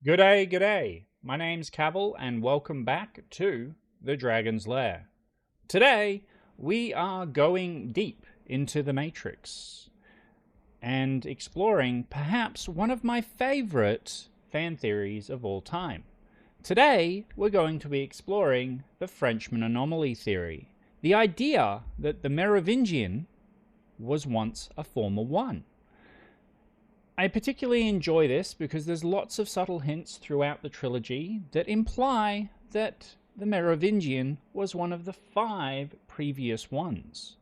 G'day, g'day. My name's Cavill and welcome back to the Dragon's Lair. Today, we are going deep into the Matrix and exploring perhaps one of my favorite fan theories of all time. Today, we're going to be exploring the Frenchman Anomaly theory, the idea that the Merovingian was once a former one. I particularly enjoy this because there's lots of subtle hints throughout the trilogy that imply that the Merovingian was one of the 5 previous ones.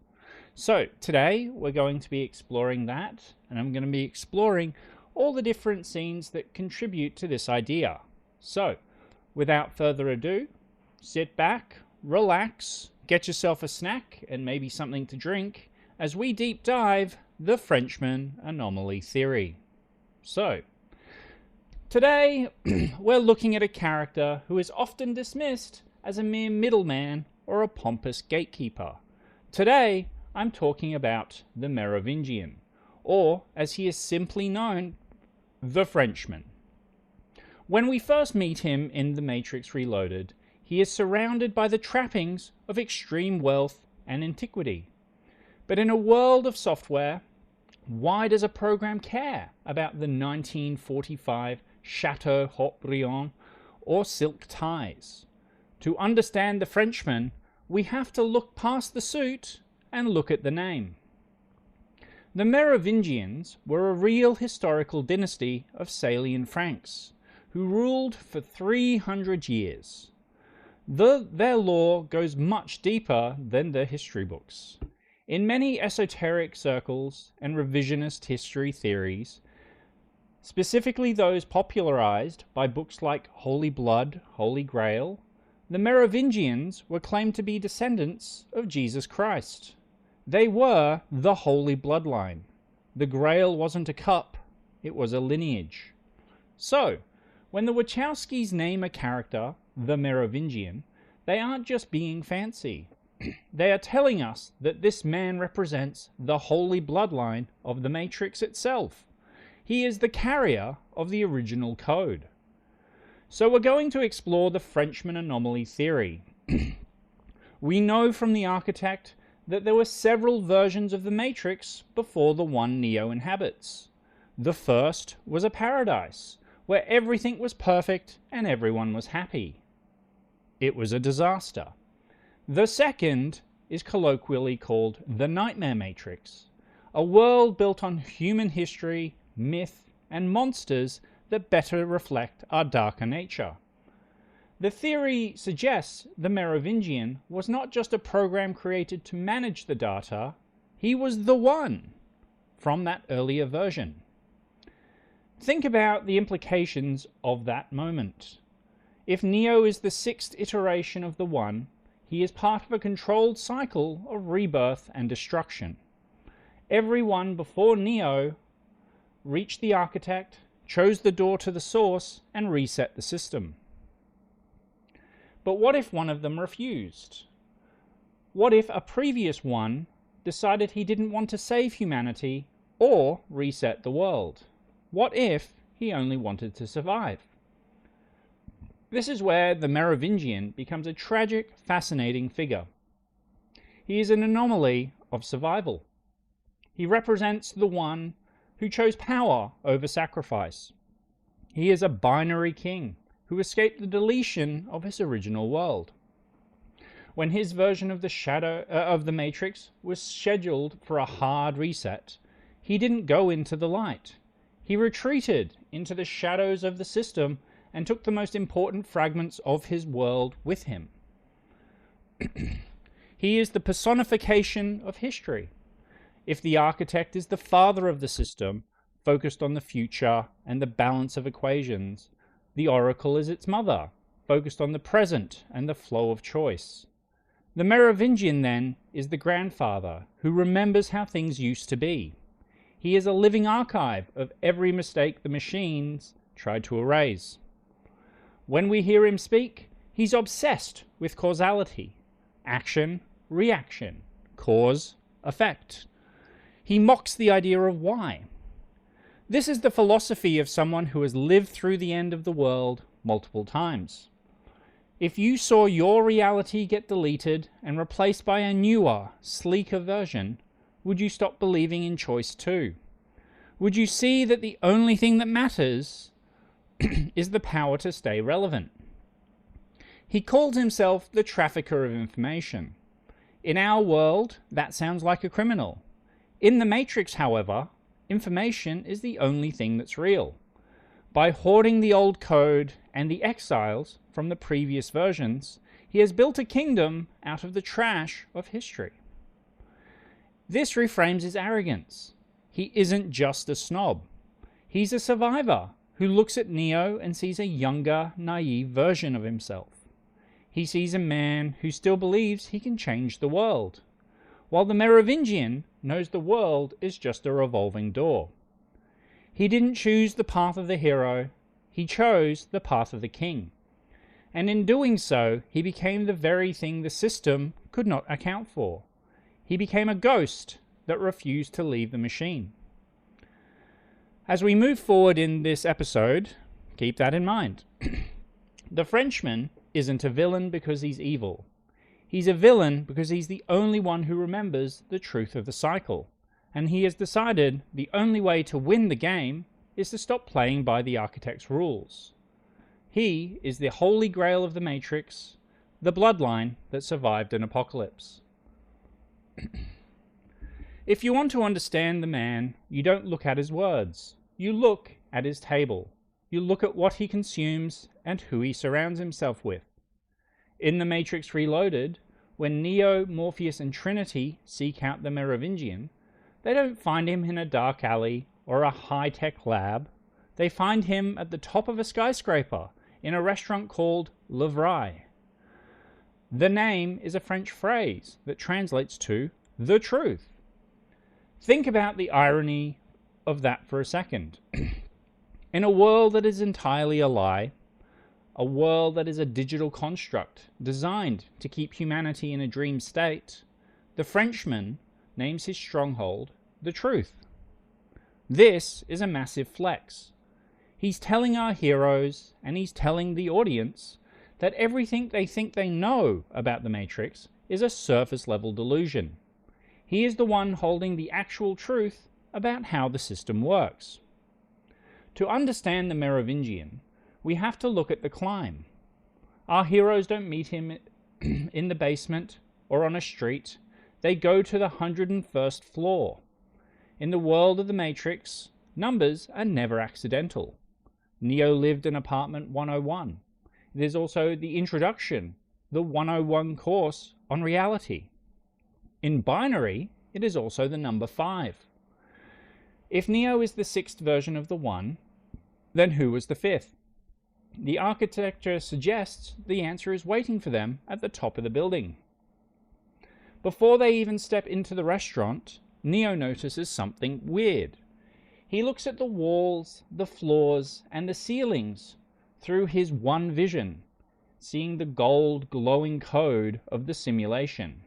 So today we're going to be exploring that, and I'm going to be exploring all the different scenes that contribute to this idea. So without further ado, sit back, relax, get yourself a snack and maybe something to drink as we deep dive the Frenchman Anomaly theory. So, today we're looking at a character who is often dismissed as a mere middleman or a pompous gatekeeper. Today, I'm talking about the Merovingian, or as he is simply known, the Frenchman. When we first meet him in The Matrix Reloaded, he is surrounded by the trappings of extreme wealth and antiquity. But in a world of software, why does a program care about the 1945 Chateau Haut-Briand or silk ties? To understand the Frenchman, we have to look past the suit and look at the name. The Merovingians were a real historical dynasty of Salian Franks who ruled for 300 years. Their lore goes much deeper than the history books. In many esoteric circles and revisionist history theories, specifically those popularized by books like Holy Blood, Holy Grail, the Merovingians were claimed to be descendants of Jesus Christ. They were the Holy Bloodline. The Grail wasn't a cup, it was a lineage. So, when the Wachowskis name a character the Merovingian, they aren't just being fancy. They are telling us that this man represents the holy bloodline of the Matrix itself. He is the carrier of the original code. So we're going to explore the Frenchman Anomaly theory. We know from the architect that there were several versions of the Matrix before the one Neo inhabits. The first was a paradise, where everything was perfect and everyone was happy. It was a disaster. The second is colloquially called the Nightmare Matrix, a world built on human history, myth, and monsters that better reflect our darker nature. The theory suggests the Merovingian was not just a program created to manage the data, he was the one from that earlier version. Think about the implications of that moment. If Neo is the 6th iteration of the One, he is part of a controlled cycle of rebirth and destruction. Everyone before Neo reached the architect, chose the door to the source, and reset the system. But what if one of them refused? What if a previous one decided he didn't want to save humanity or reset the world? What if he only wanted to survive? This is where the Merovingian becomes a tragic, fascinating figure. He is an anomaly of survival. He represents the one who chose power over sacrifice. He is a binary king who escaped the deletion of his original world. When his version of the Matrix was scheduled for a hard reset, he didn't go into the light. He retreated into the shadows of the system and took the most important fragments of his world with him. He is the personification of history. If the architect is the father of the system, focused on the future and the balance of equations, the oracle is its mother, focused on the present and the flow of choice. The Merovingian, then, is the grandfather who remembers how things used to be. He is a living archive of every mistake the machines tried to erase. When we hear him speak, he's obsessed with causality. Action, reaction, cause, effect. He mocks the idea of why. This is the philosophy of someone who has lived through the end of the world multiple times. If you saw your reality get deleted and replaced by a newer, sleeker version, would you stop believing in choice too? Would you see that the only thing that matters is the power to stay relevant? He calls himself the trafficker of information. In our world, that sounds like a criminal. In the Matrix, however, information is the only thing that's real. By hoarding the old code and the exiles from the previous versions, he has built a kingdom out of the trash of history. This reframes his arrogance. He isn't just a snob. He's a survivor who looks at Neo and sees a younger, naive version of himself. He sees a man who still believes he can change the world, while the Merovingian knows the world is just a revolving door. He didn't choose the path of the hero, he chose the path of the king. And in doing so, he became the very thing the system could not account for. He became a ghost that refused to leave the machine. As we move forward in this episode, keep that in mind. The Frenchman isn't a villain because he's evil. He's a villain because he's the only one who remembers the truth of the cycle. And he has decided the only way to win the game is to stop playing by the architect's rules. He is the holy grail of the Matrix, the bloodline that survived an apocalypse. If you want to understand the man, you don't look at his words. You look at his table. You look at what he consumes and who he surrounds himself with. In The Matrix Reloaded, when Neo, Morpheus, and Trinity seek out the Merovingian, they don't find him in a dark alley or a high-tech lab. They find him at the top of a skyscraper in a restaurant called Lair. The name is a French phrase that translates to the truth. Think about the irony of that for a second. In a world that is entirely a lie, a world that is a digital construct designed to keep humanity in a dream state, the Frenchman names his stronghold the truth. This is a massive flex. He's telling our heroes, and he's telling the audience, that everything they think they know about the Matrix is a surface-level delusion. He is the one holding the actual truth about how the system works. To understand the Merovingian, we have to look at the climb. Our heroes don't meet him in the basement or on a street. They go to the 101st floor. In the world of the Matrix, numbers are never accidental. Neo lived in apartment 101. There's also the introduction, the 101 course on reality. In binary, it is also the number 5. If Neo is the 6th version of the 1, then who was the 5th? The architecture suggests the answer is waiting for them at the top of the building. Before they even step into the restaurant, Neo notices something weird. He looks at the walls, the floors, and the ceilings through his one vision, seeing the gold glowing code of the simulation.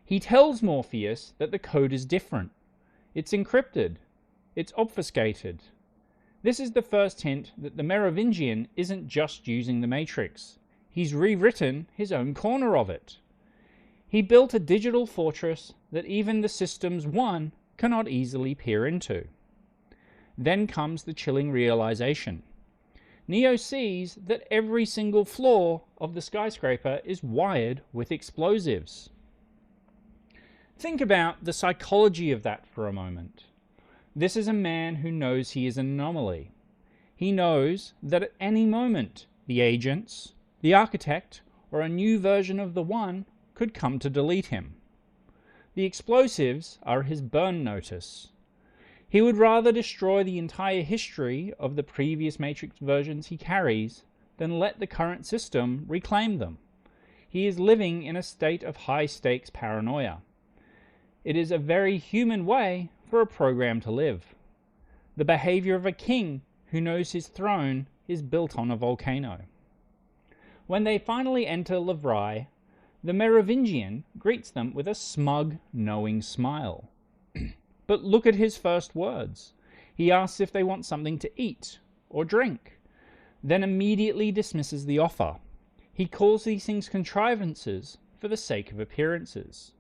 He tells Morpheus that the code is different. It's encrypted. It's obfuscated. This is the first hint that the Merovingian isn't just using the Matrix. He's rewritten his own corner of it. He built a digital fortress that even the Systems 1 cannot easily peer into. Then comes the chilling realization. Neo sees that every single floor of the skyscraper is wired with explosives. Think about the psychology of that for a moment. This is a man who knows he is an anomaly. He knows that at any moment, the agents, the architect, or a new version of the One could come to delete him. The explosives are his burn notice. He would rather destroy the entire history of the previous Matrix versions he carries than let the current system reclaim them. He is living in a state of high-stakes paranoia. It is a very human way for a program to live. The behavior of a king who knows his throne is built on a volcano. When they finally enter Lair, the Merovingian greets them with a smug, knowing smile. But look at his first words. He asks if they want something to eat or drink, then immediately dismisses the offer. He calls these things contrivances for the sake of appearances.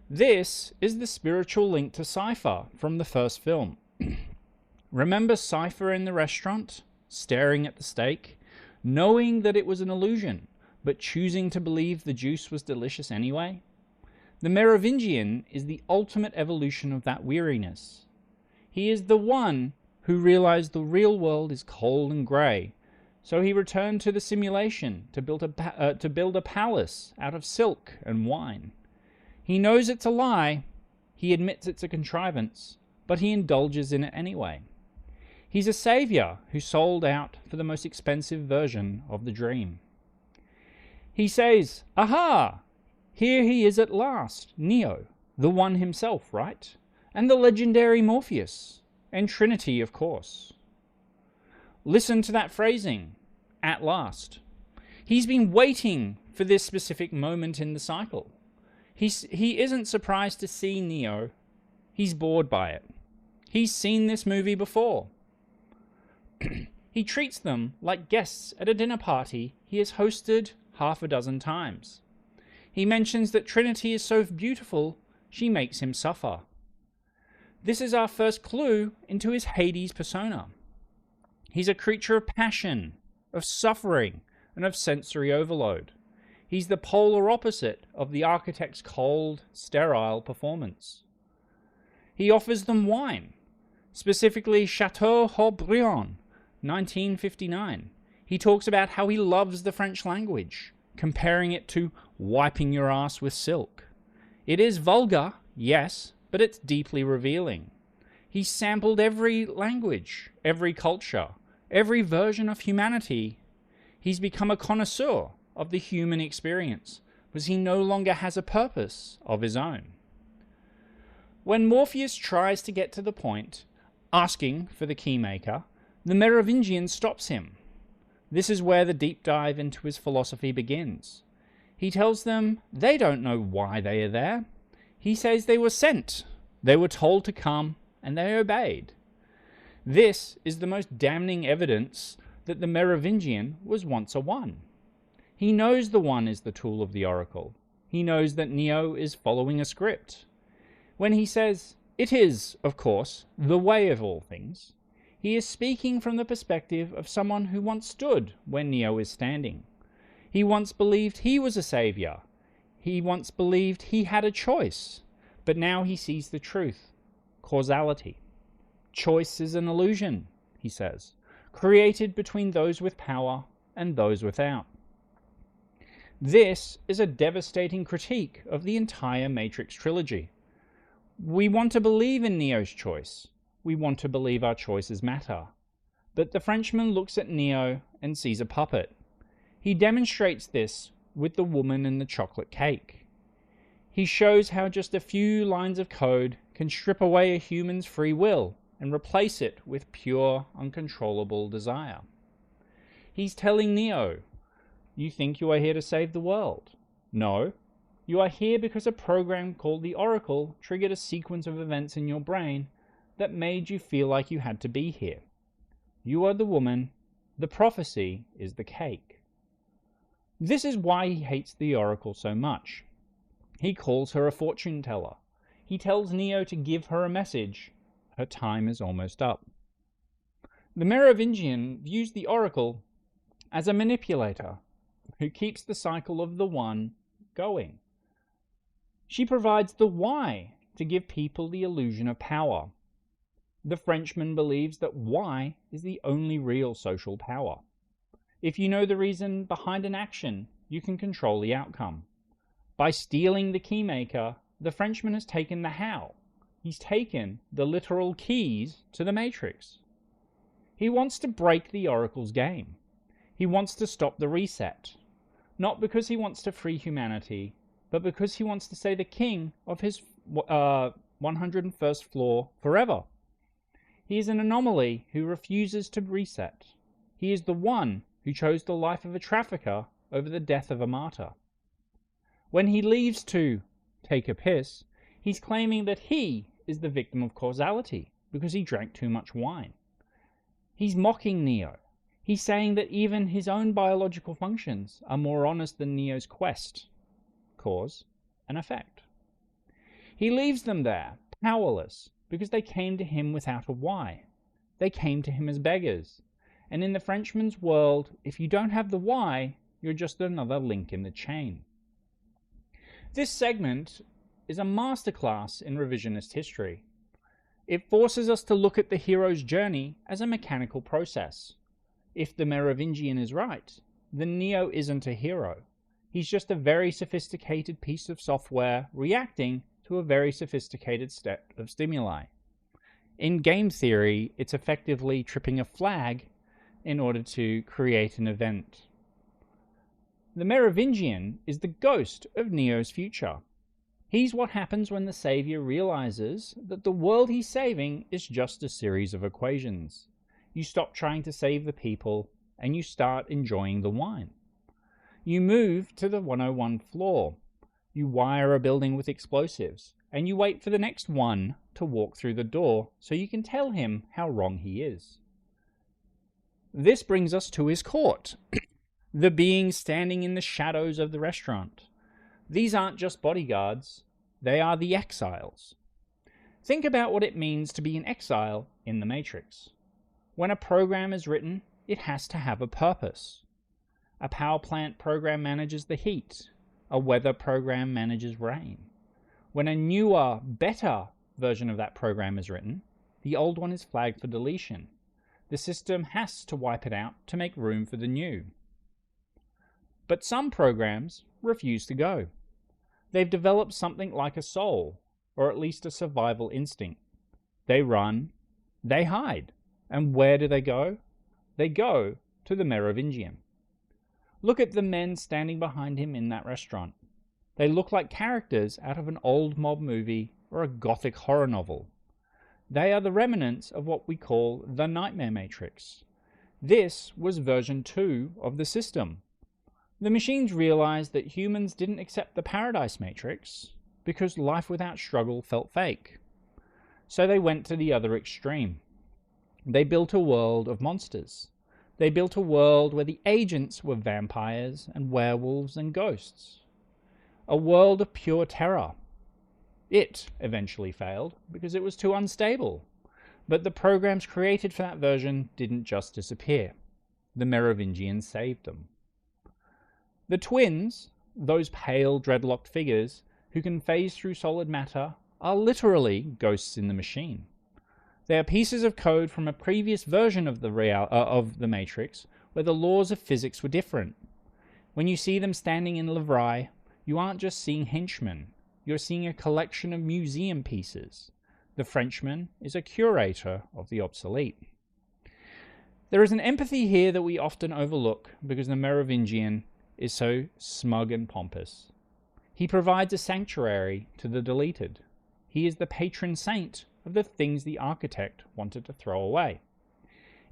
This is the spiritual link to Cypher from the first film. Remember Cypher in the restaurant, staring at the steak, knowing that it was an illusion, but choosing to believe the juice was delicious anyway? The Merovingian is the ultimate evolution of that weariness. He is the one who realized the real world is cold and grey, so he returned to the simulation to build a palace out of silk and wine. He knows it's a lie, he admits it's a contrivance, but he indulges in it anyway. He's a saviour who sold out for the most expensive version of the dream. He says, "Aha! Here he is at last, Neo, the one himself, right? And the legendary Morpheus, and Trinity, of course." Listen to that phrasing, at last. He's been waiting for this specific moment in the cycle. He isn't surprised to see Neo. He's bored by it. He's seen this movie before. He treats them like guests at a dinner party he has hosted half a dozen times. He mentions that Trinity is so beautiful, she makes him suffer. This is our first clue into his Hades persona. He's a creature of passion, of suffering, and of sensory overload. He's the polar opposite of the architect's cold, sterile performance. He offers them wine, specifically Chateau Haut-Briand, 1959. He talks about how he loves the French language, comparing it to wiping your ass with silk. It is vulgar, yes, but it's deeply revealing. He sampled every language, every culture, every version of humanity. He's become a connoisseur of the human experience, because he no longer has a purpose of his own. When Morpheus tries to get to the point, asking for the keymaker, the Merovingian stops him. This is where the deep dive into his philosophy begins. He tells them they don't know why they are there. He says they were sent, they were told to come, and they obeyed. This is the most damning evidence that the Merovingian was once a one. He knows the one is the tool of the oracle. He knows that Neo is following a script. When he says, "It is, of course, the way of all things," he is speaking from the perspective of someone who once stood where Neo is standing. He once believed he was a savior. He once believed he had a choice. But now he sees the truth. Causality. Choice is an illusion, he says, created between those with power and those without. This is a devastating critique of the entire Matrix trilogy. We want to believe in Neo's choice. We want to believe our choices matter. But the Frenchman looks at Neo and sees a puppet. He demonstrates this with the woman and the chocolate cake. He shows how just a few lines of code can strip away a human's free will and replace it with pure, uncontrollable desire. He's telling Neo, "You think you are here to save the world? No. You are here because a program called the Oracle triggered a sequence of events in your brain that made you feel like you had to be here. You are the woman. The prophecy is the cake." This is why he hates the Oracle so much. He calls her a fortune teller. He tells Neo to give her a message. Her time is almost up. The Merovingian views the Oracle as a manipulator who keeps the cycle of the one going. She provides the why to give people the illusion of power. The Frenchman believes that why is the only real social power. If you know the reason behind an action, you can control the outcome. By stealing the keymaker, the Frenchman has taken the how. He's taken the literal keys to the Matrix. He wants to break the Oracle's game. He wants to stop the reset. Not because he wants to free humanity, but because he wants to stay the king of his 101st floor forever. He is an anomaly who refuses to reset. He is the one who chose the life of a trafficker over the death of a martyr. When he leaves to take a piss, he's claiming that he is the victim of causality, because he drank too much wine. He's mocking Neo. He's saying that even his own biological functions are more honest than Neo's quest. Cause and effect. He leaves them there, powerless, because they came to him without a why. They came to him as beggars. And in the Frenchman's world, if you don't have the why, you're just another link in the chain. This segment is a masterclass in revisionist history. It forces us to look at the hero's journey as a mechanical process. If the Merovingian is right, then Neo isn't a hero. He's just a very sophisticated piece of software reacting to a very sophisticated set of stimuli. In game theory, it's effectively tripping a flag in order to create an event. The Merovingian is the ghost of Neo's future. He's what happens when the savior realizes that the world he's saving is just a series of equations. You stop trying to save the people and you start enjoying the wine. You move to the 101 floor. You wire a building with explosives and you wait for the next one to walk through the door so you can tell him how wrong he is. This brings us to his court, the beings standing in the shadows of the restaurant. These aren't just bodyguards, they are the exiles. Think about what it means to be an exile in the Matrix. When a program is written, it has to have a purpose. A power plant program manages the heat. A weather program manages rain. When a newer, better version of that program is written, the old one is flagged for deletion. The system has to wipe it out to make room for the new. But some programs refuse to go. They've developed something like a soul, or at least a survival instinct. They run, they hide. And where do they go? They go to the Merovingian. Look at the men standing behind him in that restaurant. They look like characters out of an old mob movie or a gothic horror novel. They are the remnants of what we call the Nightmare Matrix. This was version 2 of the system. The machines realized that humans didn't accept the Paradise Matrix because life without struggle felt fake. So they went to the other extreme. They built a world of monsters. They built a world where the agents were vampires and werewolves and ghosts. A world of pure terror. It eventually failed because it was too unstable. But the programs created for that version didn't just disappear. The Merovingians saved them. The twins, those pale, dreadlocked figures who can phase through solid matter, are literally ghosts in the machine. They are pieces of code from a previous version of the Matrix where the laws of physics were different. When you see them standing in Lair, you aren't just seeing henchmen, you're seeing a collection of museum pieces. The Frenchman is a curator of the obsolete. There is an empathy here that we often overlook because the Merovingian is so smug and pompous. He provides a sanctuary to the deleted. He is the patron saint of the things the architect wanted to throw away.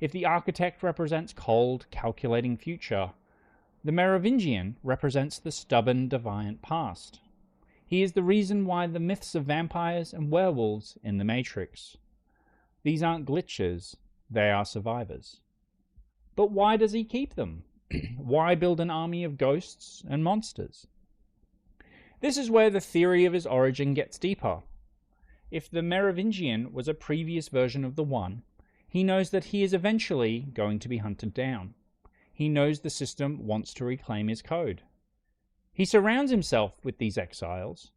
If the architect represents cold, calculating future, the Merovingian represents the stubborn, defiant past. He is the reason why the myths of vampires and werewolves in the Matrix. These aren't glitches, they are survivors. But why does he keep them? Why build an army of ghosts and monsters? This is where the theory of his origin gets deeper. If the Merovingian was a previous version of the One, he knows that he is eventually going to be hunted down. He knows the system wants to reclaim his code. He surrounds himself with these exiles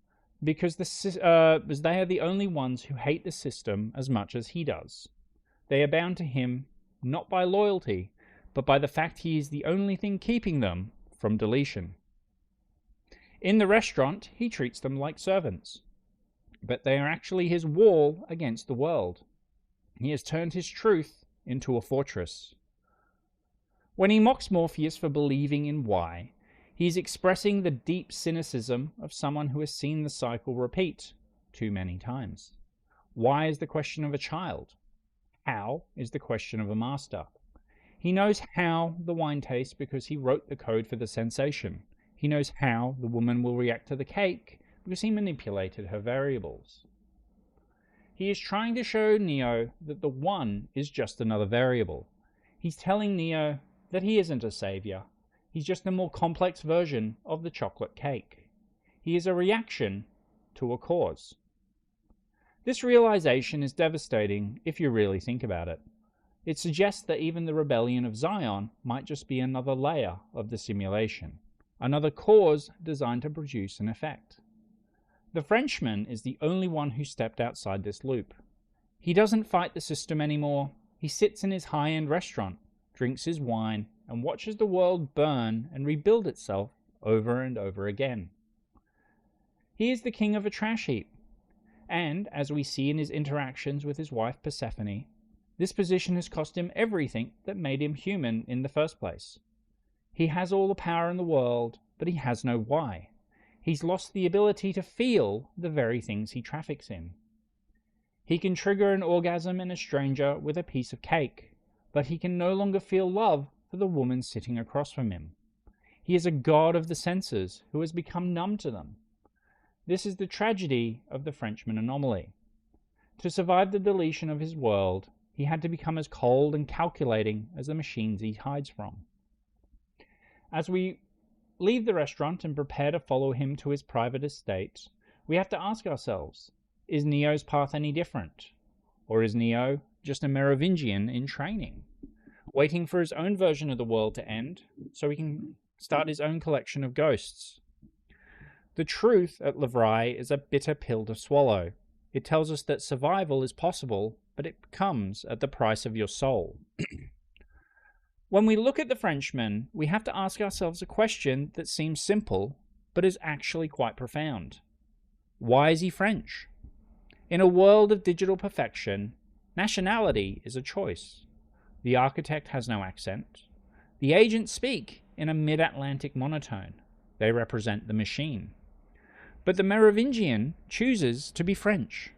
because they are the only ones who hate the system as much as he does. They are bound to him not by loyalty, but by the fact he is the only thing keeping them from deletion. In the restaurant, he treats them like servants, but they are actually his wall against the world. He has turned his truth into a fortress. When he mocks Morpheus for believing in why, he is expressing the deep cynicism of someone who has seen the cycle repeat too many times. Why is the question of a child? How is the question of a master? He knows how the wine tastes because he wrote the code for the sensation. He knows how the woman will react to the cake because he manipulated her variables. He is trying to show Neo that the one is just another variable. He's telling Neo that he isn't a savior. He's just a more complex version of the chocolate cake. He is a reaction to a cause. This realization is devastating if you really think about it. It suggests that even the rebellion of Zion might just be another layer of the simulation, another cause designed to produce an effect. The Frenchman is the only one who stepped outside this loop. He doesn't fight the system anymore. He sits in his high-end restaurant, drinks his wine, and watches the world burn and rebuild itself over and over again. He is the king of a trash heap, and, as we see in his interactions with his wife Persephone, this position has cost him everything that made him human in the first place. He has all the power in the world, but he has no why. He's lost the ability to feel the very things he traffics in. He can trigger an orgasm in a stranger with a piece of cake, but he can no longer feel love for the woman sitting across from him. He is a god of the senses who has become numb to them. This is the tragedy of the Frenchman Anomaly. To survive the deletion of his world, he had to become as cold and calculating as the machines he hides from. As we leave the restaurant and prepare to follow him to his private estate, we have to ask ourselves, is Neo's path any different? Or is Neo just a Merovingian in training, waiting for his own version of the world to end so he can start his own collection of ghosts? The truth at Lavrai is a bitter pill to swallow. It tells us that survival is possible, but it comes at the price of your soul. When we look at the Frenchman, we have to ask ourselves a question that seems simple, but is actually quite profound. Why is he French? In a world of digital perfection, nationality is a choice. The architect has no accent. The agents speak in a mid-Atlantic monotone. They represent the machine. But the Merovingian chooses to be French.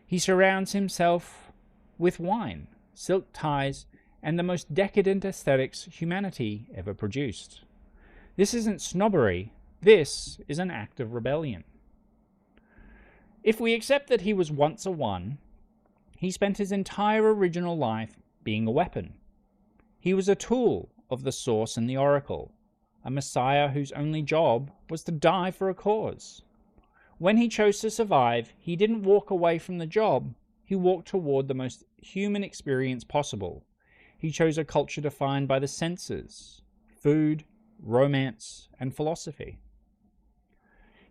He surrounds himself with wine, silk ties, and the most decadent aesthetics humanity ever produced. This isn't snobbery. This is an act of rebellion. If we accept that he was once a one, he spent his entire original life being a weapon. He was a tool of the source and the oracle, a messiah whose only job was to die for a cause. When he chose to survive, he didn't walk away from the job. He walked toward the most human experience possible. He chose a culture defined by the senses, food, romance, and philosophy.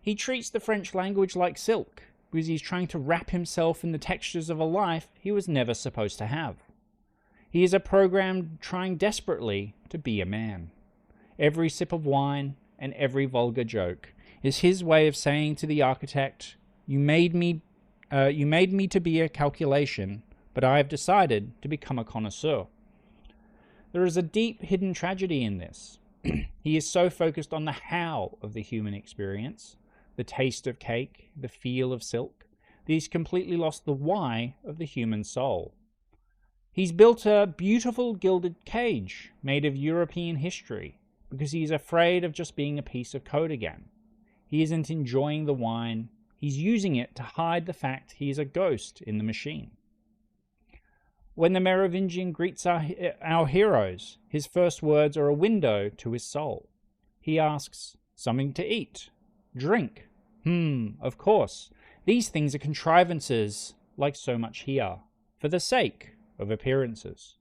He treats the French language like silk, because he's trying to wrap himself in the textures of a life he was never supposed to have. He is a program trying desperately to be a man. Every sip of wine and every vulgar joke is his way of saying to the architect, You made me to be a calculation, but I have decided to become a connoisseur. There is a deep hidden tragedy in this. He is so focused on the how of the human experience, the taste of cake, the feel of silk, that he's completely lost the why of the human soul. He's built a beautiful gilded cage made of European history because he's afraid of just being a piece of code again. He isn't enjoying the wine. He's using it to hide the fact he is a ghost in the machine. When the Merovingian greets our heroes, his first words are a window to his soul. He asks, something to eat? Drink? Of course. These things are contrivances, like so much here, for the sake of appearances.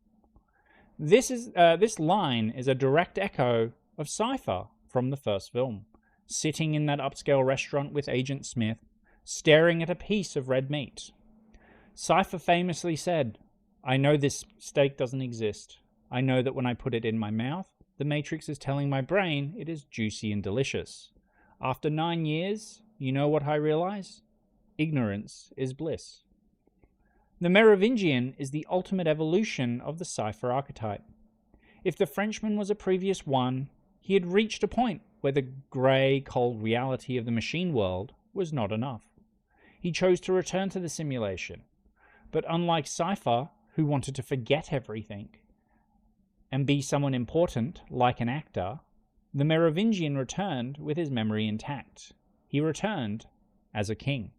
This line is a direct echo of Cypher from the first film, sitting in that upscale restaurant with Agent Smith, staring at a piece of red meat. Cypher famously said, I know this steak doesn't exist. I know that when I put it in my mouth, the Matrix is telling my brain it is juicy and delicious. After 9 years, you know what I realize? Ignorance is bliss. The Merovingian is the ultimate evolution of the Cypher archetype. If the Frenchman was a previous one, he had reached a point where the grey, cold reality of the machine world was not enough. He chose to return to the simulation. But unlike Cypher, who wanted to forget everything and be someone important, like an actor, the Merovingian returned with his memory intact. He returned as a king.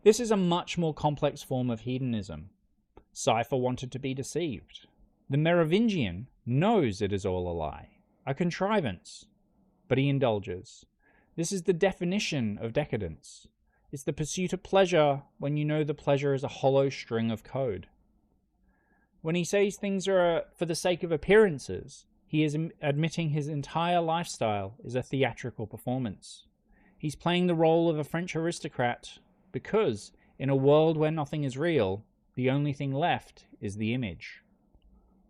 This is a much more complex form of hedonism. Cypher wanted to be deceived. The Merovingian knows it is all a lie, a contrivance, but he indulges. This is the definition of decadence. It's the pursuit of pleasure when you know the pleasure is a hollow string of code. When he says things are for the sake of appearances, he is admitting his entire lifestyle is a theatrical performance. He's playing the role of a French aristocrat because, in a world where nothing is real, the only thing left is the image.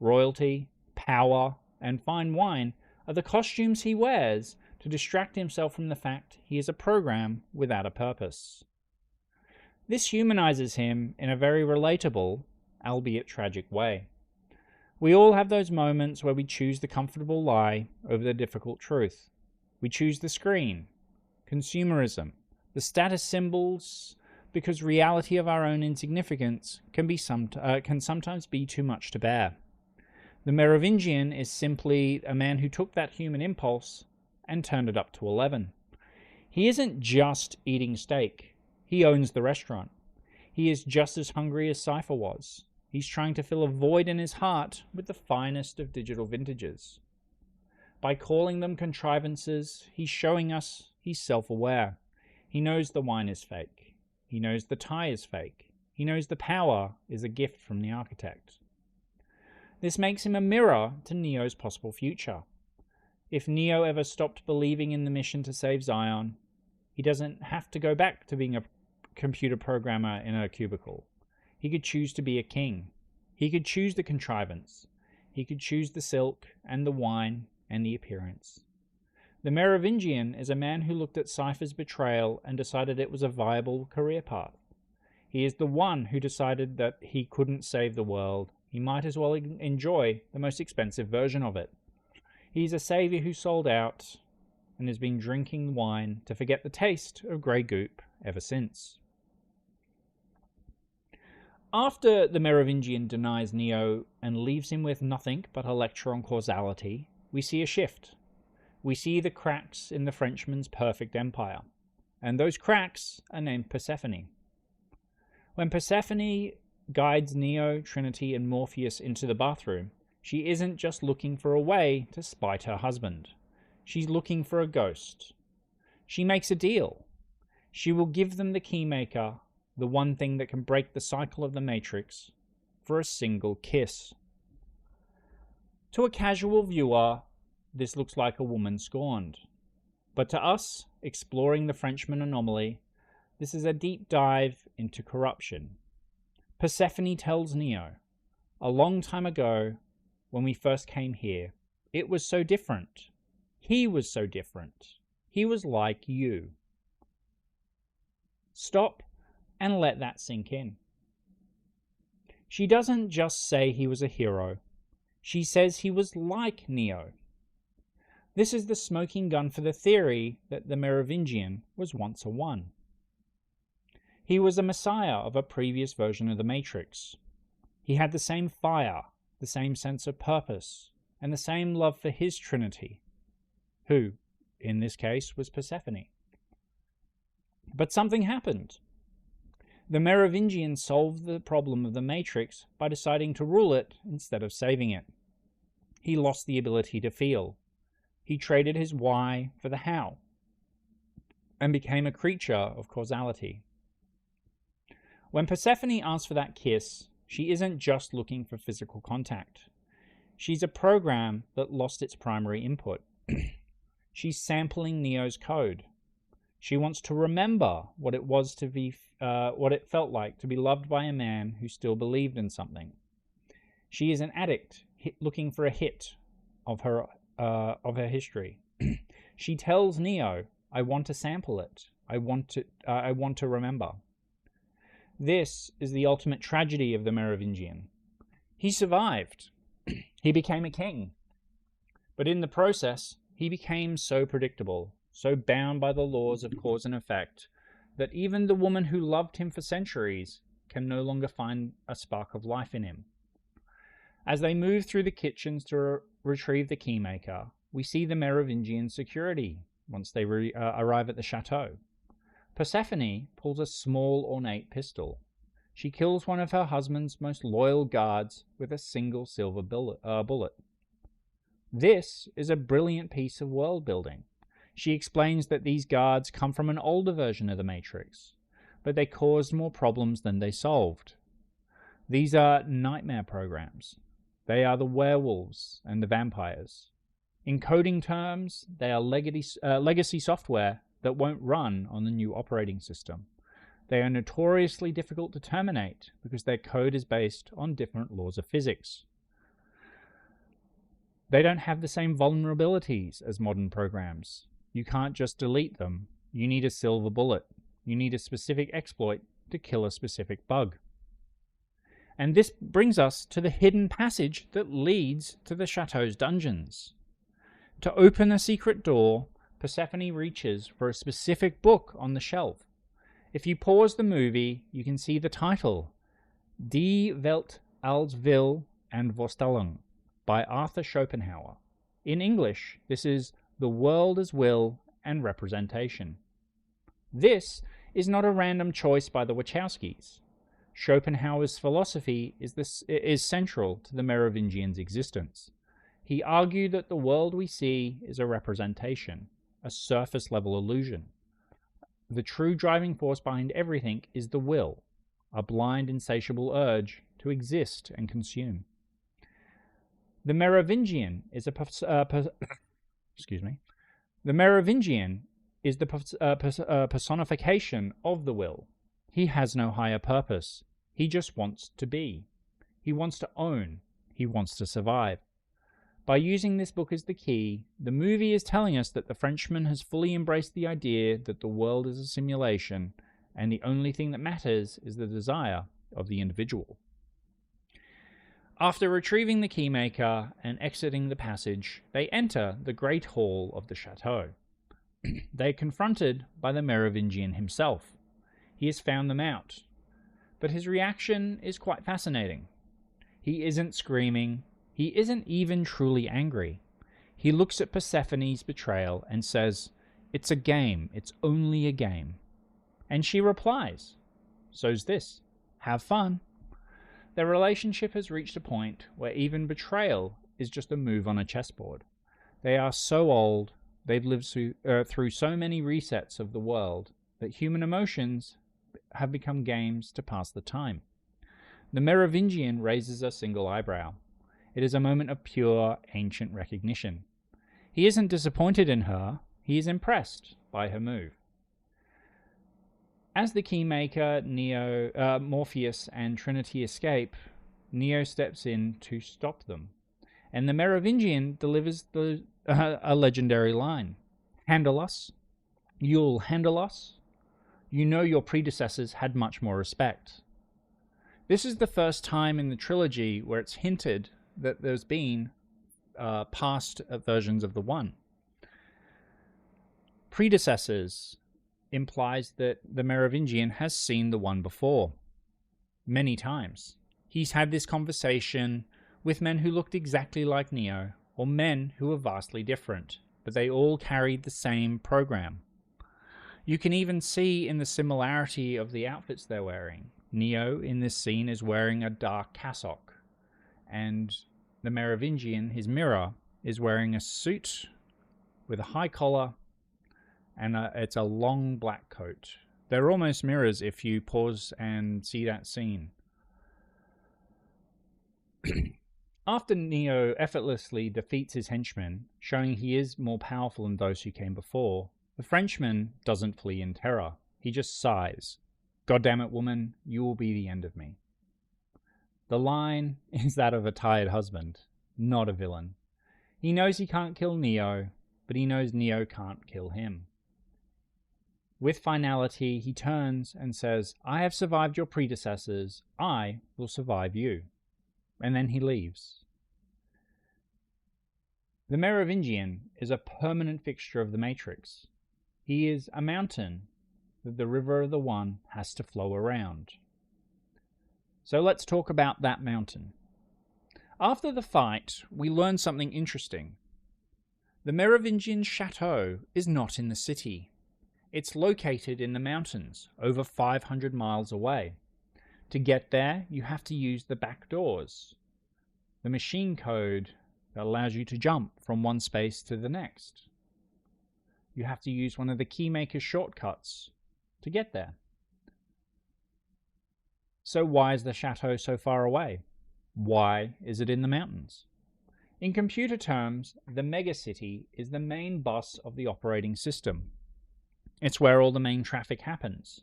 Royalty, power, and fine wine are the costumes he wears to distract himself from the fact he is a program without a purpose. This humanizes him in a very relatable, albeit tragic way. We all have those moments where we choose the comfortable lie over the difficult truth. We choose the screen, consumerism, the status symbols, because reality of our own insignificance can sometimes be too much to bear. The Merovingian is simply a man who took that human impulse and turned it up to 11. He isn't just eating steak. He owns the restaurant. He is just as hungry as Cypher was. He's trying to fill a void in his heart with the finest of digital vintages. By calling them contrivances, he's showing us he's self-aware. He knows the wine is fake. He knows the tie is fake. He knows the power is a gift from the architect. This makes him a mirror to Neo's possible future. If Neo ever stopped believing in the mission to save Zion, he doesn't have to go back to being a computer programmer in a cubicle. He could choose to be a king. He could choose the contrivance. He could choose the silk and the wine and the appearance. The Merovingian is a man who looked at Cypher's betrayal and decided it was a viable career path. He is the one who decided that he couldn't save the world. He might as well enjoy the most expensive version of it. He's a savior who sold out and has been drinking wine to forget the taste of grey goop ever since. After the Merovingian denies Neo and leaves him with nothing but a lecture on causality, we see a shift. We see the cracks in the Frenchman's perfect empire, and those cracks are named Persephone. When Persephone guides Neo, Trinity, and Morpheus into the bathroom, she isn't just looking for a way to spite her husband. She's looking for a ghost. She makes a deal. She will give them the keymaker, the one thing that can break the cycle of the Matrix, for a single kiss. To a casual viewer, this looks like a woman scorned. But to us, exploring the Frenchman Anomaly, this is a deep dive into corruption. Persephone tells Neo, a long time ago, when we first came here, it was so different. He was so different. He was like you. Stop and let that sink in. She doesn't just say he was a hero. She says he was like Neo. This is the smoking gun for the theory that the Merovingian was once a one. He was a messiah of a previous version of the Matrix. He had the same fire, the same sense of purpose, and the same love for his Trinity, who, in this case, was Persephone. But something happened. The Merovingian solved the problem of the Matrix by deciding to rule it instead of saving it. He lost the ability to feel. He traded his why for the how, and became a creature of causality. When Persephone asks for that kiss, she isn't just looking for physical contact. She's a program that lost its primary input. She's sampling Neo's code. She wants to remember what it was to be, what it felt like to be loved by a man who still believed in something. She is an addict looking for a hit of her history. She tells Neo, "I want to sample it. I want to remember." This is the ultimate tragedy of the Merovingian. He survived. He became a king. But in the process, he became so predictable, so bound by the laws of cause and effect, that even the woman who loved him for centuries can no longer find a spark of life in him. As they move through the kitchens to retrieve the keymaker, we see the Merovingian security once they arrive at the chateau. Persephone pulls a small ornate pistol. She kills one of her husband's most loyal guards with a single silver bullet. This is a brilliant piece of world building. She explains that these guards come from an older version of the Matrix, but they caused more problems than they solved. These are nightmare programs. They are the werewolves and the vampires. In coding terms, they are legacy software that won't run on the new operating system. They are notoriously difficult to terminate because their code is based on different laws of physics. They don't have the same vulnerabilities as modern programs. You can't just delete them. You need a silver bullet. You need a specific exploit to kill a specific bug. And this brings us to the hidden passage that leads to the chateau's dungeons. To open a secret door, Persephone reaches for a specific book on the shelf. If you pause the movie, you can see the title, Die Welt als Will and Vorstellung, by Arthur Schopenhauer. In English, this is The World as Will and Representation. This is not a random choice by the Wachowskis. Schopenhauer's philosophy is central to the Merovingians' existence. He argued that the world we see is a representation, a surface-level illusion. The true driving force behind everything is the will, a blind, insatiable urge to exist and consume. The Merovingian is the personification of the will. He has no higher purpose. He just wants to be. He wants to own. He wants to survive. By using this book as the key, the movie is telling us that the Frenchman has fully embraced the idea that the world is a simulation, and the only thing that matters is the desire of the individual. After retrieving the keymaker and exiting the passage, they enter the Great Hall of the chateau. They are confronted by the Merovingian himself. He has found them out, but his reaction is quite fascinating. He isn't screaming. He isn't even truly angry. He looks at Persephone's betrayal and says, "It's a game. It's only a game." And she replies, "So's this. Have fun." Their relationship has reached a point where even betrayal is just a move on a chessboard. They are so old, they've lived through so many resets of the world, that human emotions have become games to pass the time. The Merovingian raises a single eyebrow. It is a moment of pure, ancient recognition. He isn't disappointed in her, he is impressed by her move. As the Keymaker, Neo, Morpheus, and Trinity escape, Neo steps in to stop them. And the Merovingian delivers a legendary line. "Handle us? You'll handle us? You know your predecessors had much more respect." This is the first time in the trilogy where it's hinted that there's been past versions of the One. Predecessors implies that the Merovingian has seen the One before, many times. He's had this conversation with men who looked exactly like Neo, or men who were vastly different, but they all carried the same program. You can even see in the similarity of the outfits they're wearing. Neo in this scene is wearing a dark cassock, and the Merovingian, his mirror, is wearing a suit with a high collar, and it's a long black coat. They're almost mirrors if you pause and see that scene. After Neo effortlessly defeats his henchmen, showing he is more powerful than those who came before, the Frenchman doesn't flee in terror. He just sighs. "God damn it, woman, you will be the end of me." The line is that of a tired husband, not a villain. He knows he can't kill Neo, but he knows Neo can't kill him. With finality, he turns and says, "I have survived your predecessors. I will survive you." And then he leaves. The Merovingian is a permanent fixture of the Matrix. He is a mountain that the River of the One has to flow around. So let's talk about that mountain. After the fight, we learn something interesting. The Merovingian chateau is not in the city. It's located in the mountains, over 500 miles away. To get there, you have to use the back doors, the machine code that allows you to jump from one space to the next. You have to use one of the keymaker shortcuts to get there. So why is the chateau so far away? Why is it in the mountains? In computer terms, the megacity is the main bus of the operating system. It's where all the main traffic happens,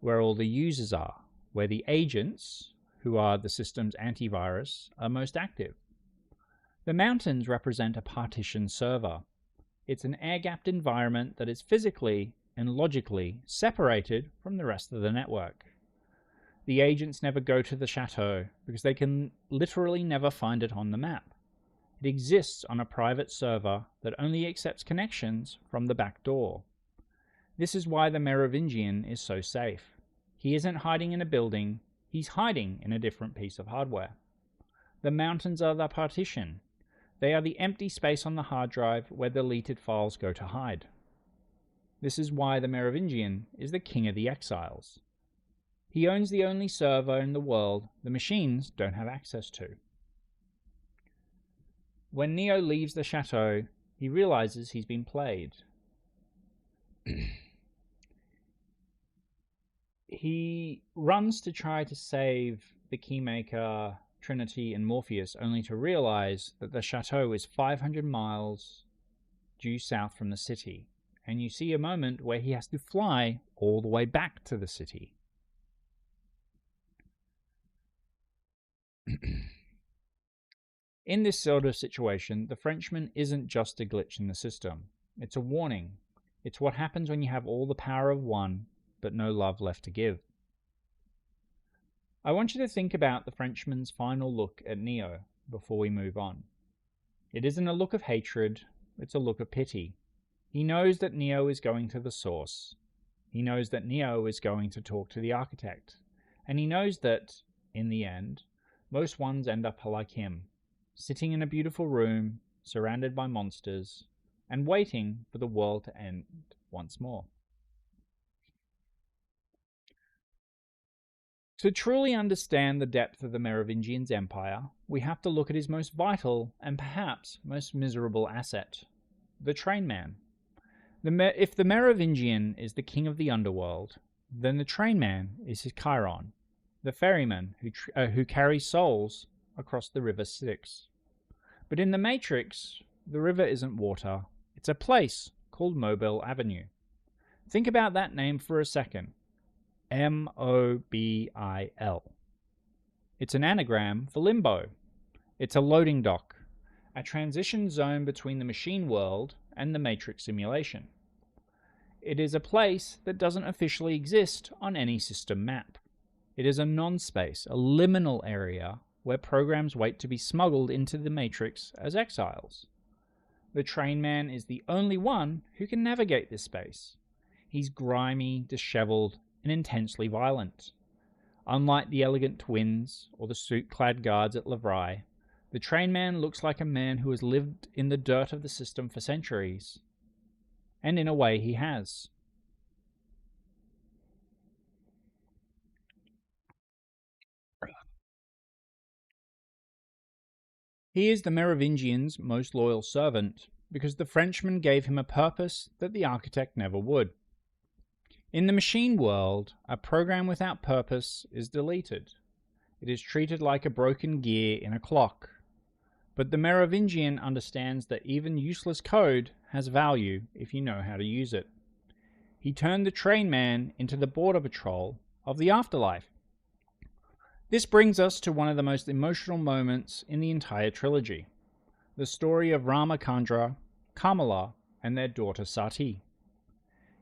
where all the users are, where the agents, who are the system's antivirus, are most active. The mountains represent a partition server. It's an air-gapped environment that is physically and logically separated from the rest of the network. The agents never go to the chateau because they can literally never find it on the map. It exists on a private server that only accepts connections from the back door. This is why the Merovingian is so safe. He isn't hiding in a building, he's hiding in a different piece of hardware. The mountains are the partition. They are the empty space on the hard drive where deleted files go to hide. This is why the Merovingian is the king of the exiles. He owns the only server in the world the machines don't have access to. When Neo leaves the chateau, he realizes he's been played. He runs to try to save the Keymaker, Trinity, and Morpheus, only to realize that the chateau is 500 miles due south from the city, and you see a moment where he has to fly all the way back to the city. In this sort of situation, the Frenchman isn't just a glitch in the system. It's a warning. It's what happens when you have all the power of one, but no love left to give. I want you to think about the Frenchman's final look at Neo before we move on. It isn't a look of hatred, it's a look of pity. He knows that Neo is going to the source. He knows that Neo is going to talk to the architect. And he knows that, in the end, most ones end up like him, sitting in a beautiful room, surrounded by monsters, and waiting for the world to end once more. To truly understand the depth of the Merovingian's empire, we have to look at his most vital and perhaps most miserable asset, the trainman. If the Merovingian is the king of the underworld, then the trainman is his Chiron, the ferryman who carries souls across the River Styx. But in the Matrix, the river isn't water, it's a place called Mobile Avenue. Think about that name for a second. Mobil. It's an anagram for limbo. It's a loading dock, a transition zone between the machine world and the Matrix simulation. It is a place that doesn't officially exist on any system map. It is a non-space, a liminal area where programs wait to be smuggled into the Matrix as exiles. The trainman is the only one who can navigate this space. He's grimy, disheveled, and intensely violent. Unlike the elegant twins or the suit-clad guards at Lavrai, the trainman looks like a man who has lived in the dirt of the system for centuries. And in a way he has. He is the Merovingian's most loyal servant because the Frenchman gave him a purpose that the architect never would. In the machine world, a program without purpose is deleted. It is treated like a broken gear in a clock. But the Merovingian understands that even useless code has value if you know how to use it. He turned the trainman into the border patrol of the afterlife. This brings us to one of the most emotional moments in the entire trilogy, the story of Ramachandra, Kamala, and their daughter Sati.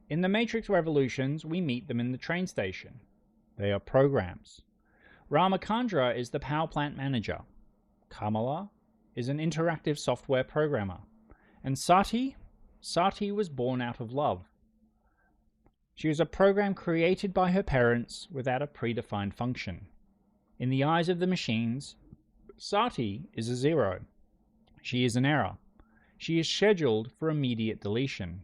In the Matrix Revolutions, we meet them in the train station. They are programs. Ramachandra is the power plant manager. Kamala is an interactive software programmer. And Sati was born out of love. She was a program created by her parents without a predefined function. In the eyes of the machines, Sati is a zero. She is an error. She is scheduled for immediate deletion.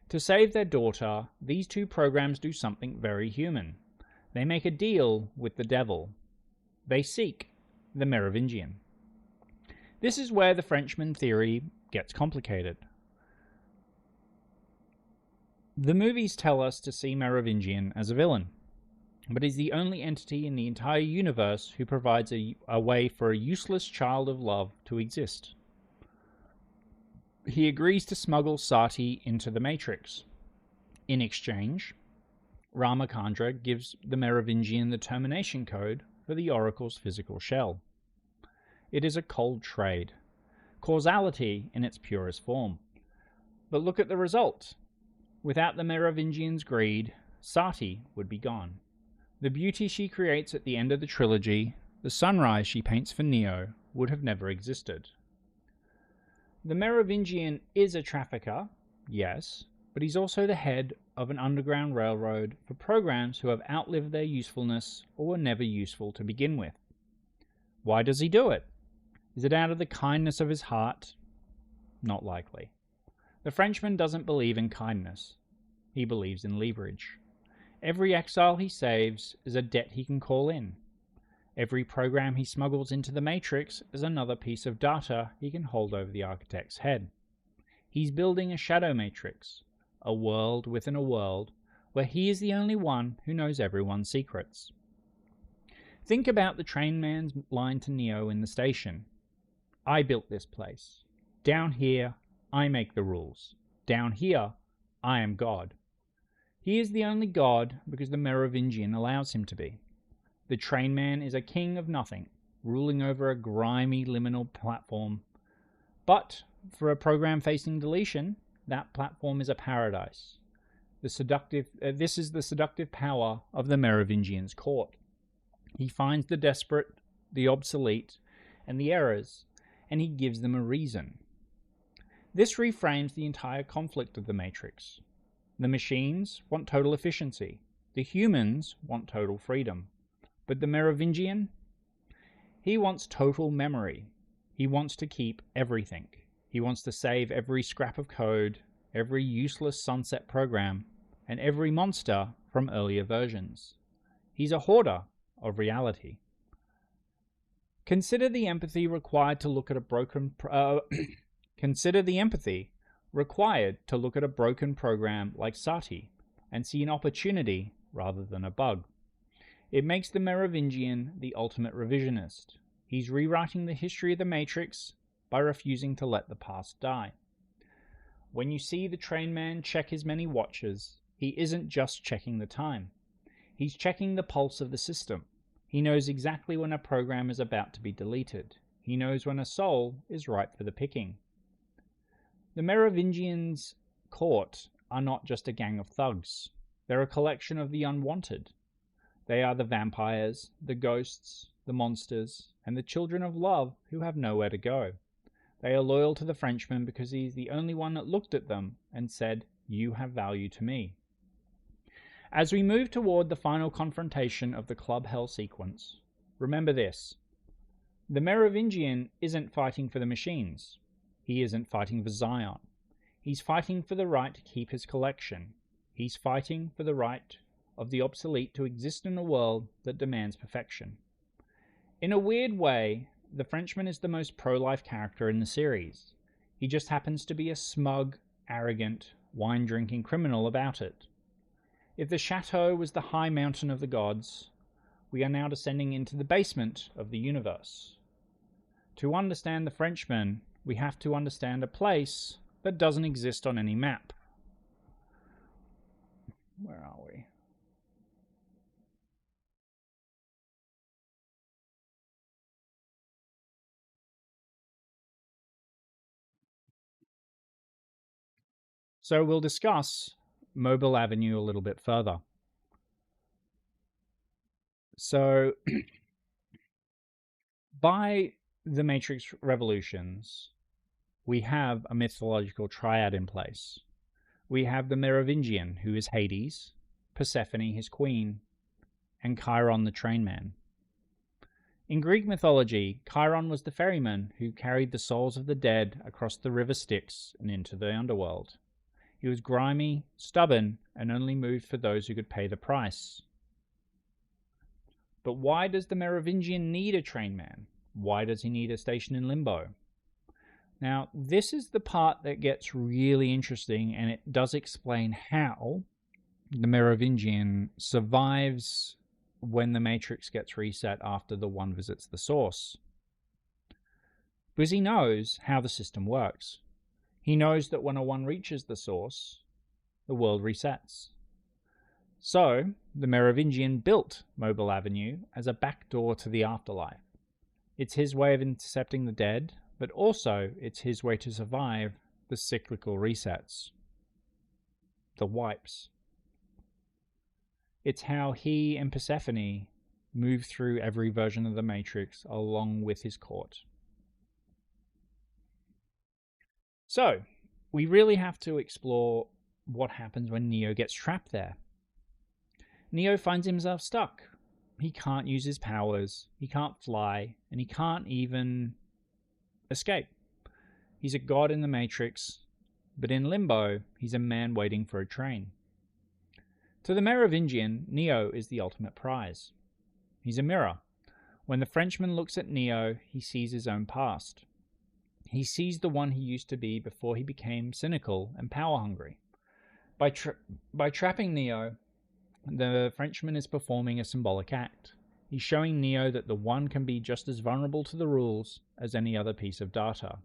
To save their daughter, these two programs do something very human. They make a deal with the devil. They seek the Merovingian. This is where the Frenchman theory gets complicated. The movies tell us to see Merovingian as a villain, but he's the only entity in the entire universe who provides a way for a useless child of love to exist. He agrees to smuggle Sati into the Matrix. In exchange, Ramachandra gives the Merovingian the termination code for the Oracle's physical shell. It is a cold trade, causality in its purest form. But look at the result. Without the Merovingian's greed, Sati would be gone. The beauty she creates at the end of the trilogy, the sunrise she paints for Neo, would have never existed. The Merovingian is a trafficker, yes, but he's also the head of an underground railroad for programs who have outlived their usefulness or were never useful to begin with. Why does he do it? Is it out of the kindness of his heart? Not likely. The Frenchman doesn't believe in kindness. He believes in leverage. Every exile he saves is a debt he can call in. Every program he smuggles into the Matrix is another piece of data he can hold over the architect's head. He's building a shadow matrix, a world within a world, where he is the only one who knows everyone's secrets. Think about the train man's line to Neo in the station. I built this place. Down here, I make the rules. Down here, I am God. He is the only God because the Merovingian allows him to be. The train man is a king of nothing, ruling over a grimy liminal platform. But for a program facing deletion, that platform is a paradise. This is the seductive power of the Merovingian's court. He finds the desperate, the obsolete, and the errors, and he gives them a reason. This reframes the entire conflict of the Matrix. The machines want total efficiency. The humans want total freedom. But the Merovingian? He wants total memory. He wants to keep everything. He wants to save every scrap of code, every useless sunset program, and every monster from earlier versions. He's a hoarder of reality. Consider the empathy required to look at a broken program like Sati and see an opportunity rather than a bug. It makes the Merovingian the ultimate revisionist. He's rewriting the history of the Matrix by refusing to let the past die. When you see the train man check his many watches, he isn't just checking the time. He's checking the pulse of the system. He knows exactly when a program is about to be deleted. He knows when a soul is ripe for the picking. The Merovingians' court are not just a gang of thugs. They're a collection of the unwanted. They are the vampires, the ghosts, the monsters, and the children of love who have nowhere to go. They are loyal to the Frenchman because he is the only one that looked at them and said, "You have value to me." As we move toward the final confrontation of the Club Hell sequence, remember this. The Merovingian isn't fighting for the machines. He isn't fighting for Zion. He's fighting for the right to keep his collection. He's fighting for the right of the obsolete to exist in a world that demands perfection. In a weird way, the Frenchman is the most pro-life character in the series. He just happens to be a smug, arrogant, wine-drinking criminal about it. If the chateau was the high mountain of the gods, we are now descending into the basement of the universe. To understand the Frenchman, we have to understand a place that doesn't exist on any map. Where are we? So we'll discuss Mobile Avenue a little bit further. So by the Matrix Revolutions, we have a mythological triad in place. We have the Merovingian, who is Hades, Persephone, his queen, and Chiron, the train man. In Greek mythology, Chiron was the ferryman who carried the souls of the dead across the river Styx and into the underworld. He was grimy, stubborn, and only moved for those who could pay the price. But why does the Merovingian need a train man? Why does he need a station in limbo? Now, this is the part that gets really interesting, and it does explain how the Merovingian survives when the Matrix gets reset after the one visits the source. Because he knows how the system works. He knows that when a one reaches the source, the world resets. So, the Merovingian built Mobile Avenue as a backdoor to the afterlife. It's his way of intercepting the dead, but also it's his way to survive the cyclical resets, the wipes. It's how he and Persephone move through every version of the Matrix along with his court. So, we really have to explore what happens when Neo gets trapped there. Neo finds himself stuck. He can't use his powers, he can't fly, and he can't even escape. He's a god in the Matrix, but in limbo, he's a man waiting for a train. To the Merovingian, Neo is the ultimate prize. He's a mirror. When the Frenchman looks at Neo, he sees his own past. He sees the one he used to be before he became cynical and power-hungry. By trapping Neo, the Frenchman is performing a symbolic act. He's showing Neo that the one can be just as vulnerable to the rules as any other piece of data.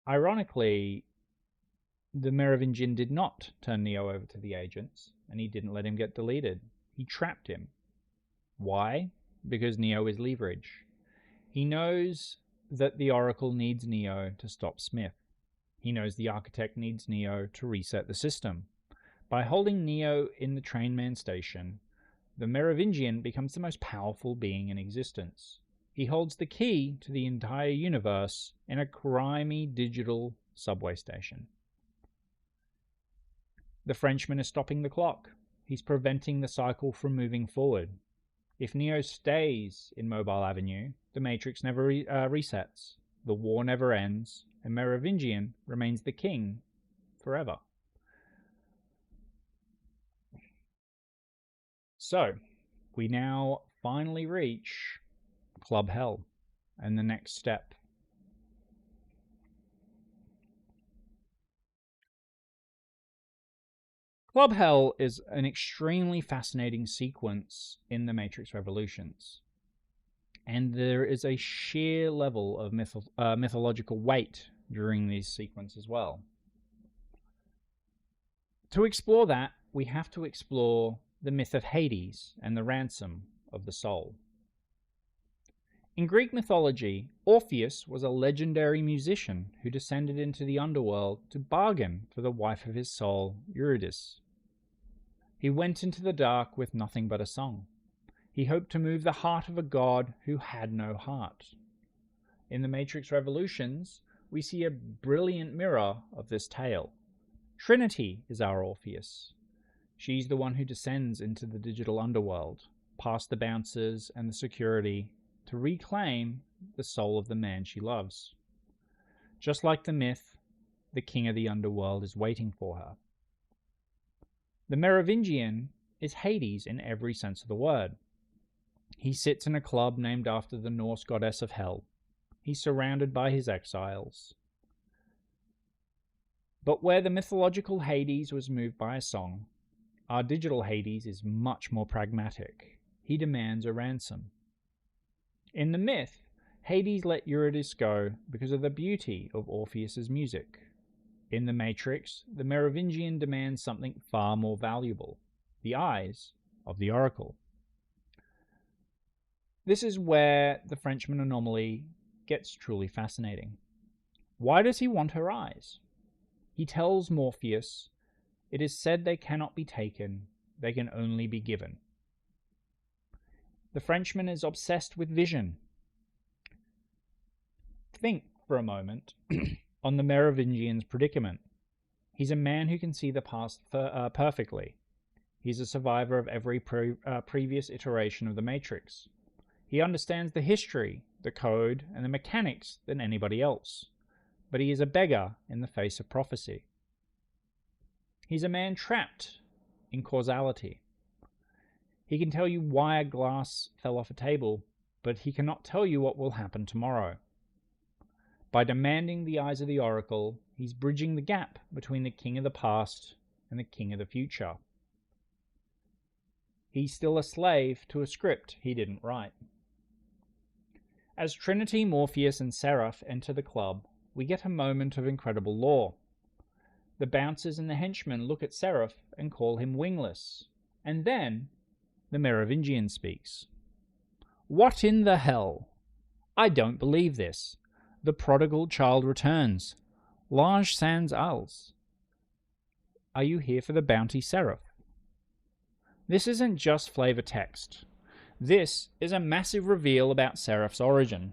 Ironically, the Merovingian did not turn Neo over to the agents, and he didn't let him get deleted. He trapped him. Why? Because Neo is leverage. He knows that the Oracle needs Neo to stop Smith. He knows the Architect needs Neo to reset the system. By holding Neo in the trainman station, the Merovingian becomes the most powerful being in existence. He holds the key to the entire universe in a grimy digital subway station. The Frenchman is stopping the clock. He's preventing the cycle from moving forward. If Neo stays in Mobile Avenue, the Matrix never resets, the war never ends, and Merovingian remains the king forever. So, we now finally reach Club Hell and the next step. Club Hell is an extremely fascinating sequence in the Matrix Revolutions. And there is a sheer level of mythological weight during these sequences as well. To explore that, we have to explore the myth of Hades and the ransom of the soul. In Greek mythology, Orpheus was a legendary musician who descended into the underworld to bargain for the wife of his soul, Eurydice. He went into the dark with nothing but a song. He hoped to move the heart of a god who had no heart. In the Matrix Revolutions, we see a brilliant mirror of this tale. Trinity is our Orpheus. She's the one who descends into the digital underworld, past the bouncers and the security, to reclaim the soul of the man she loves. Just like the myth, the king of the underworld is waiting for her. The Merovingian is Hades in every sense of the word. He sits in a club named after the Norse goddess of hell. He's surrounded by his exiles. But where the mythological Hades was moved by a song, our digital Hades is much more pragmatic. He demands a ransom. In the myth, Hades let Eurydice go because of the beauty of Orpheus's music. In the Matrix, the Merovingian demands something far more valuable, the eyes of the Oracle. This is where the Frenchman Anomaly gets truly fascinating. Why does he want her eyes? He tells Morpheus, "It is said they cannot be taken, they can only be given." The Frenchman is obsessed with vision. Think for a moment on the Merovingian's predicament. He's a man who can see the past perfectly. He's a survivor of every previous iteration of the Matrix. He understands the history, the code, and the mechanics than anybody else. but he is a beggar in the face of prophecy. He's a man trapped in causality. He can tell you why a glass fell off a table, but he cannot tell you what will happen tomorrow. By demanding the eyes of the oracle, he's bridging the gap between the king of the past and the king of the future. He's still a slave to a script he didn't write. As Trinity, Morpheus, and Seraph enter the club, we get a moment of incredible lore. The bouncers and the henchmen look at Seraph and call him wingless, and then the Merovingian speaks. "What in the hell? I don't believe this. The prodigal child returns. Large sans als. Are you here for the bounty, Seraph?" This isn't just flavor text. This is a massive reveal about Seraph's origin.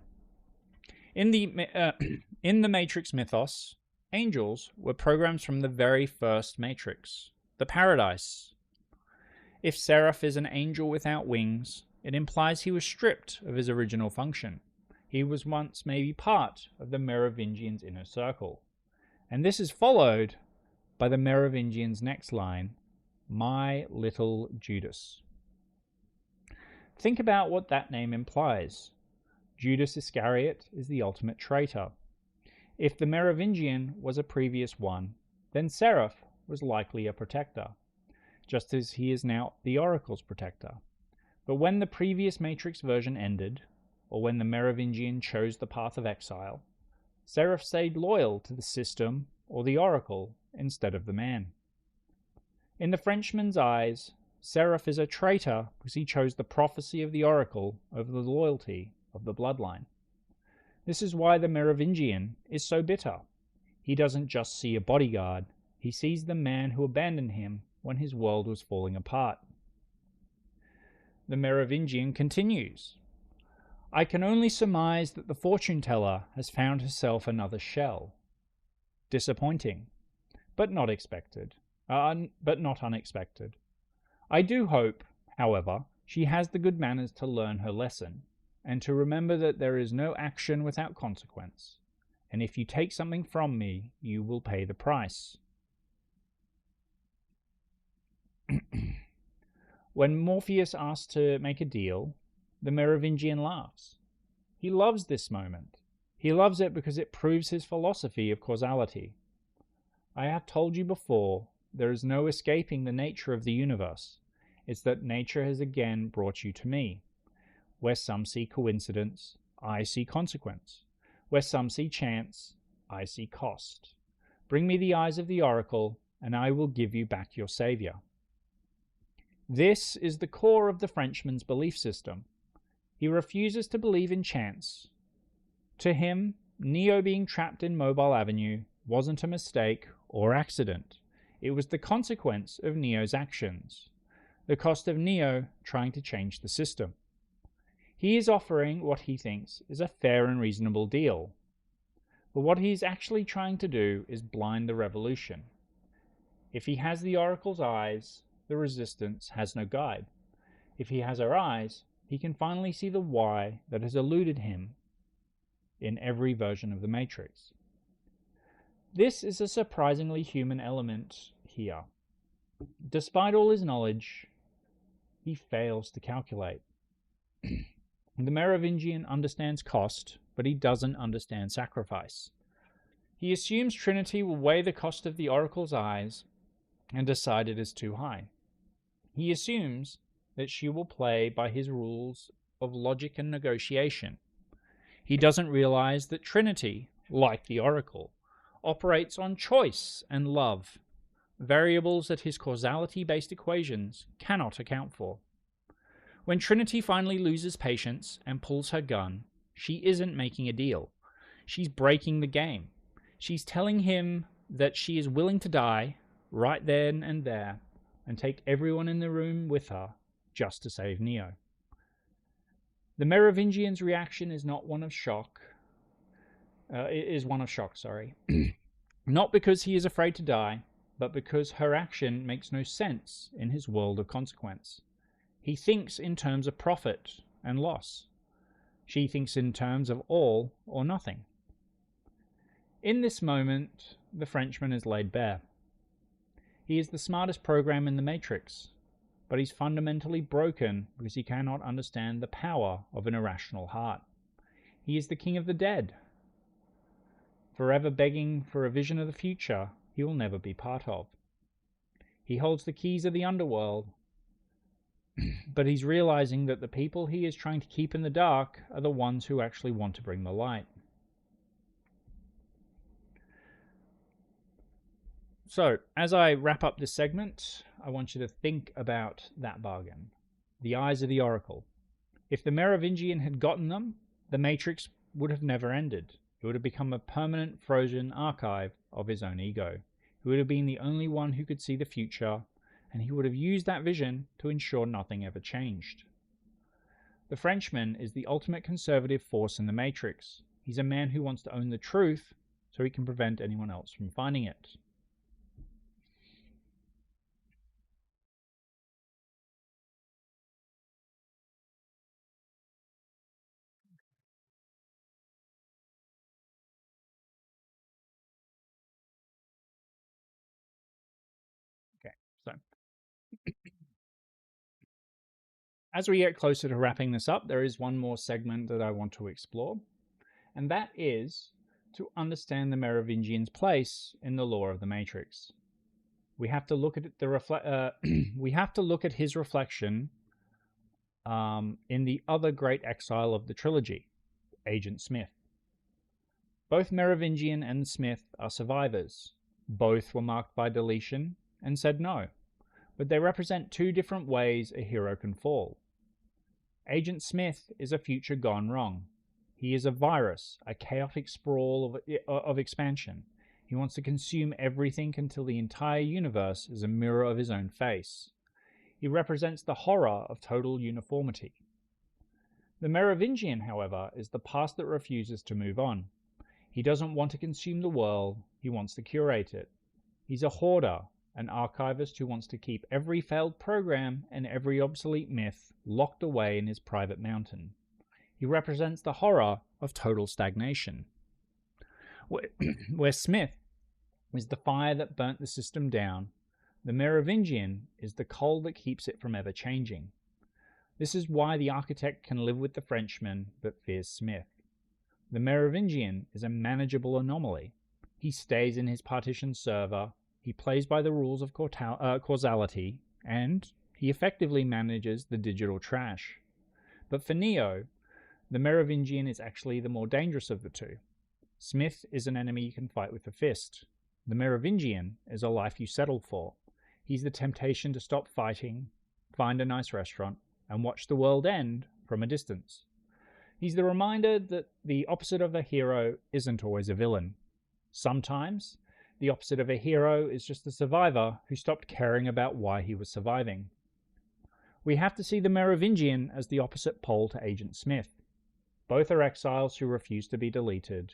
In the Matrix mythos, angels were programs from the very first Matrix, the Paradise. If Seraph is an angel without wings, it implies he was stripped of his original function. He was once maybe part of the Merovingians' inner circle. And this is followed by the Merovingians' next line, "My little Judas." Think about what that name implies. Judas Iscariot is the ultimate traitor. If the Merovingian was a previous one, then Seraph was likely a protector, just as he is now the Oracle's protector. But when the previous Matrix version ended, or when the Merovingian chose the path of exile, Seraph stayed loyal to the system or the Oracle instead of the man. In the Frenchman's eyes, Seraph is a traitor because he chose the prophecy of the Oracle over the loyalty of the bloodline. This is why the Merovingian is so bitter. He doesn't just see a bodyguard, he sees the man who abandoned him when his world was falling apart. The Merovingian continues, "I can only surmise that the fortune teller has found herself another shell. Disappointing, but not unexpected. I do hope, however, she has the good manners to learn her lesson, and to remember that there is no action without consequence, and if you take something from me, you will pay the price." When Morpheus asks to make a deal, the Merovingian laughs. He loves this moment. He loves it because it proves his philosophy of causality. I have told you before, there is no escaping the nature of the universe. It's that nature has again brought you to me. Where some see coincidence, I see consequence. Where some see chance, I see cost. Bring me the eyes of the oracle, and I will give you back your savior. This is the core of the Frenchman's belief system. He refuses to believe in chance. To him, Neo being trapped in Mobile Avenue wasn't a mistake or accident. It was the consequence of Neo's actions, the cost of Neo trying to change the system. He is offering what he thinks is a fair and reasonable deal. But what he is actually trying to do is blind the revolution. If he has the Oracle's eyes, the resistance has no guide. If he has her eyes, he can finally see the why that has eluded him in every version of the Matrix. This is a surprisingly human element here. Despite all his knowledge, he fails to calculate. The Merovingian understands cost, but he doesn't understand sacrifice. He assumes Trinity will weigh the cost of the Oracle's eyes and decide it is too high. He assumes that she will play by his rules of logic and negotiation. He doesn't realize that Trinity, like the Oracle, operates on choice and love, variables that his causality-based equations cannot account for. When Trinity finally loses patience and pulls her gun, she isn't making a deal. She's breaking the game. She's telling him that she is willing to die right then and there and take everyone in the room with her just to save Neo. The Merovingian's reaction is one of shock. Not because he is afraid to die, but because her action makes no sense in his world of consequence. He thinks in terms of profit and loss. She thinks in terms of all or nothing. In this moment, the Frenchman is laid bare. He is the smartest program in the Matrix, but he's fundamentally broken because he cannot understand the power of an irrational heart. He is the king of the dead, forever begging for a vision of the future he will never be part of. He holds the keys of the underworld, but he's realizing that the people he is trying to keep in the dark are the ones who actually want to bring the light. So, as I wrap up this segment, I want you to think about that bargain. The eyes of the Oracle. If the Merovingian had gotten them, the Matrix would have never ended. It would have become a permanent frozen archive of his own ego. He would have been the only one who could see the future, and he would have used that vision to ensure nothing ever changed. The Frenchman is the ultimate conservative force in the Matrix. He's a man who wants to own the truth so he can prevent anyone else from finding it. Okay, so as we get closer to wrapping this up, there is one more segment that I want to explore, and that is to understand the Merovingian's place in the lore of the Matrix. We have to look at we have to look at his reflection in the other great exile of the trilogy, Agent Smith. Both Merovingian and Smith are survivors. Both were marked by deletion and said no, but they represent two different ways a hero can fall. Agent Smith is a future gone wrong. He is a virus, a chaotic sprawl of expansion. He wants to consume everything until the entire universe is a mirror of his own face. He represents the horror of total uniformity. The Merovingian, however, is the past that refuses to move on. He doesn't want to consume the world, he wants to curate it. He's a hoarder, an archivist who wants to keep every failed program and every obsolete myth locked away in his private mountain. He represents the horror of total stagnation. Where Smith is the fire that burnt the system down, the Merovingian is the coal that keeps it from ever changing. This is why the architect can live with the Frenchman but fears Smith. The Merovingian is a manageable anomaly. He stays in his partition server, he plays by the rules of causality, and he effectively manages the digital trash. But for Neo, the Merovingian is actually the more dangerous of the two. Smith is an enemy you can fight with a fist. The Merovingian is a life you settle for. He's the temptation to stop fighting, find a nice restaurant, and watch the world end from a distance. He's the reminder that the opposite of a hero isn't always a villain. Sometimes, the opposite of a hero is just a survivor who stopped caring about why he was surviving. We have to see the Merovingian as the opposite pole to Agent Smith. Both are exiles who refuse to be deleted.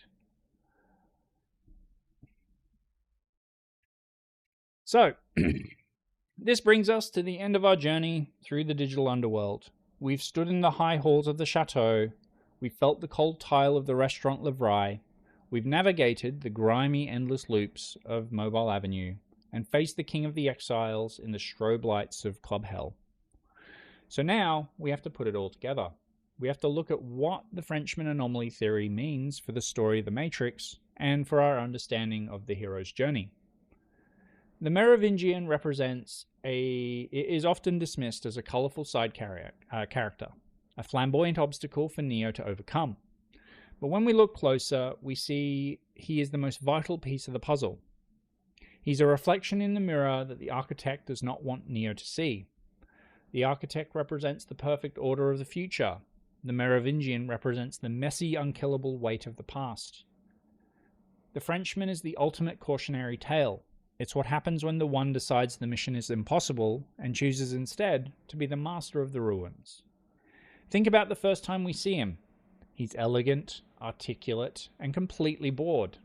So, this brings us to the end of our journey through the digital underworld. We've stood in the high halls of the chateau. We've felt the cold tile of the restaurant Livrai. We've navigated the grimy, endless loops of Mobile Avenue and faced the king of the exiles in the strobe lights of Club Hell. So now we have to put it all together. We have to look at what the Frenchman Anomaly theory means for the story of the Matrix and for our understanding of the hero's journey. The Merovingian is often dismissed as a colourful side character, a flamboyant obstacle for Neo to overcome. But when we look closer, we see he is the most vital piece of the puzzle. He's a reflection in the mirror that the architect does not want Neo to see. The architect represents the perfect order of the future. The Merovingian represents the messy, unkillable weight of the past. The Frenchman is the ultimate cautionary tale. It's what happens when the one decides the mission is impossible and chooses instead to be the master of the ruins. Think about the first time we see him. He's elegant, articulate, and completely bored.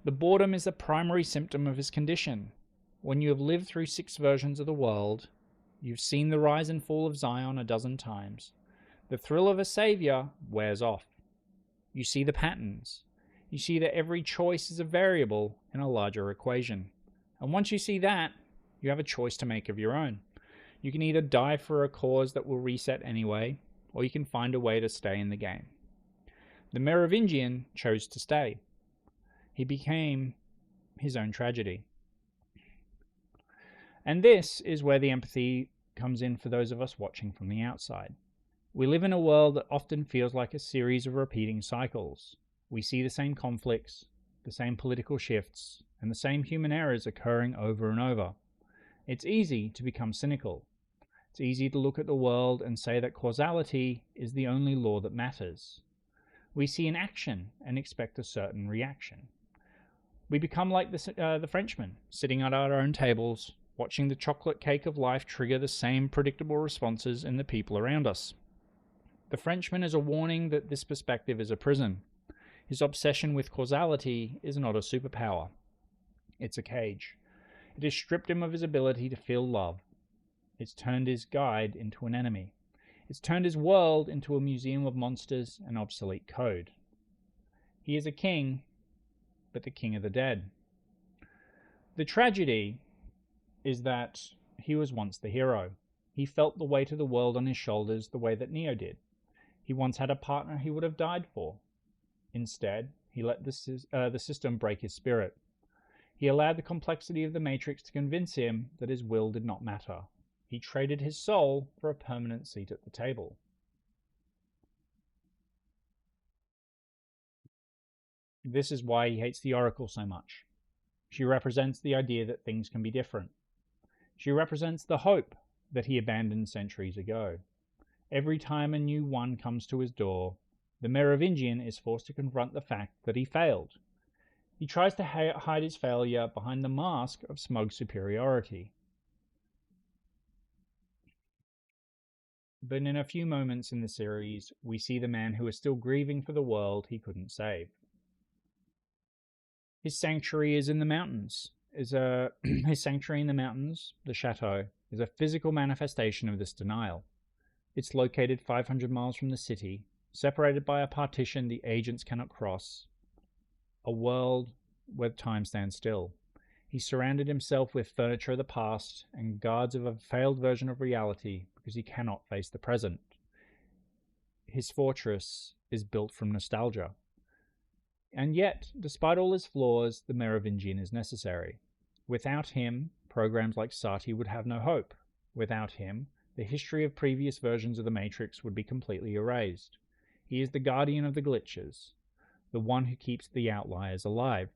The boredom is the primary symptom of his condition. When you have lived through 6 versions of the world, you've seen the rise and fall of Zion a dozen times. The thrill of a savior wears off. You see the patterns. You see that every choice is a variable in a larger equation. And once you see that, you have a choice to make of your own. You can either die for a cause that will reset anyway, or you can find a way to stay in the game. The Merovingian chose to stay. He became his own tragedy. And this is where the empathy comes in for those of us watching from the outside. We live in a world that often feels like a series of repeating cycles. We see the same conflicts, the same political shifts, and the same human errors occurring over and over. It's easy to become cynical. It's easy to look at the world and say that causality is the only law that matters. We see an action and expect a certain reaction. We become like the Frenchman, sitting at our own tables, watching the chocolate cake of life trigger the same predictable responses in the people around us. The Frenchman is a warning that this perspective is a prison. His obsession with causality is not a superpower. It's a cage. It has stripped him of his ability to feel love. It's turned his guide into an enemy. It's turned his world into a museum of monsters and obsolete code. He is a king, but the king of the dead. The tragedy is that he was once the hero. He felt the weight of the world on his shoulders the way that Neo did. He once had a partner he would have died for. Instead, he let the system break his spirit. He allowed the complexity of the Matrix to convince him that his will did not matter. He traded his soul for a permanent seat at the table. This is why he hates the Oracle so much. She represents the idea that things can be different. She represents the hope that he abandoned centuries ago. Every time a new one comes to his door, the Merovingian is forced to confront the fact that he failed. He tries to hide his failure behind the mask of smug superiority. But in a few moments in the series, we see the man who is still grieving for the world he couldn't save. His sanctuary is in the mountains. His sanctuary in the mountains, the chateau, is a physical manifestation of this denial. It's located 500 miles from the city, separated by a partition the agents cannot cross, a world where time stands still. He surrounded himself with furniture of the past and guards of a failed version of reality because he cannot face the present. His fortress is built from nostalgia. And yet, despite all his flaws, the Merovingian is necessary. Without him, programs like Sati would have no hope. Without him, the history of previous versions of the Matrix would be completely erased. He is the guardian of the glitches, the one who keeps the outliers alive.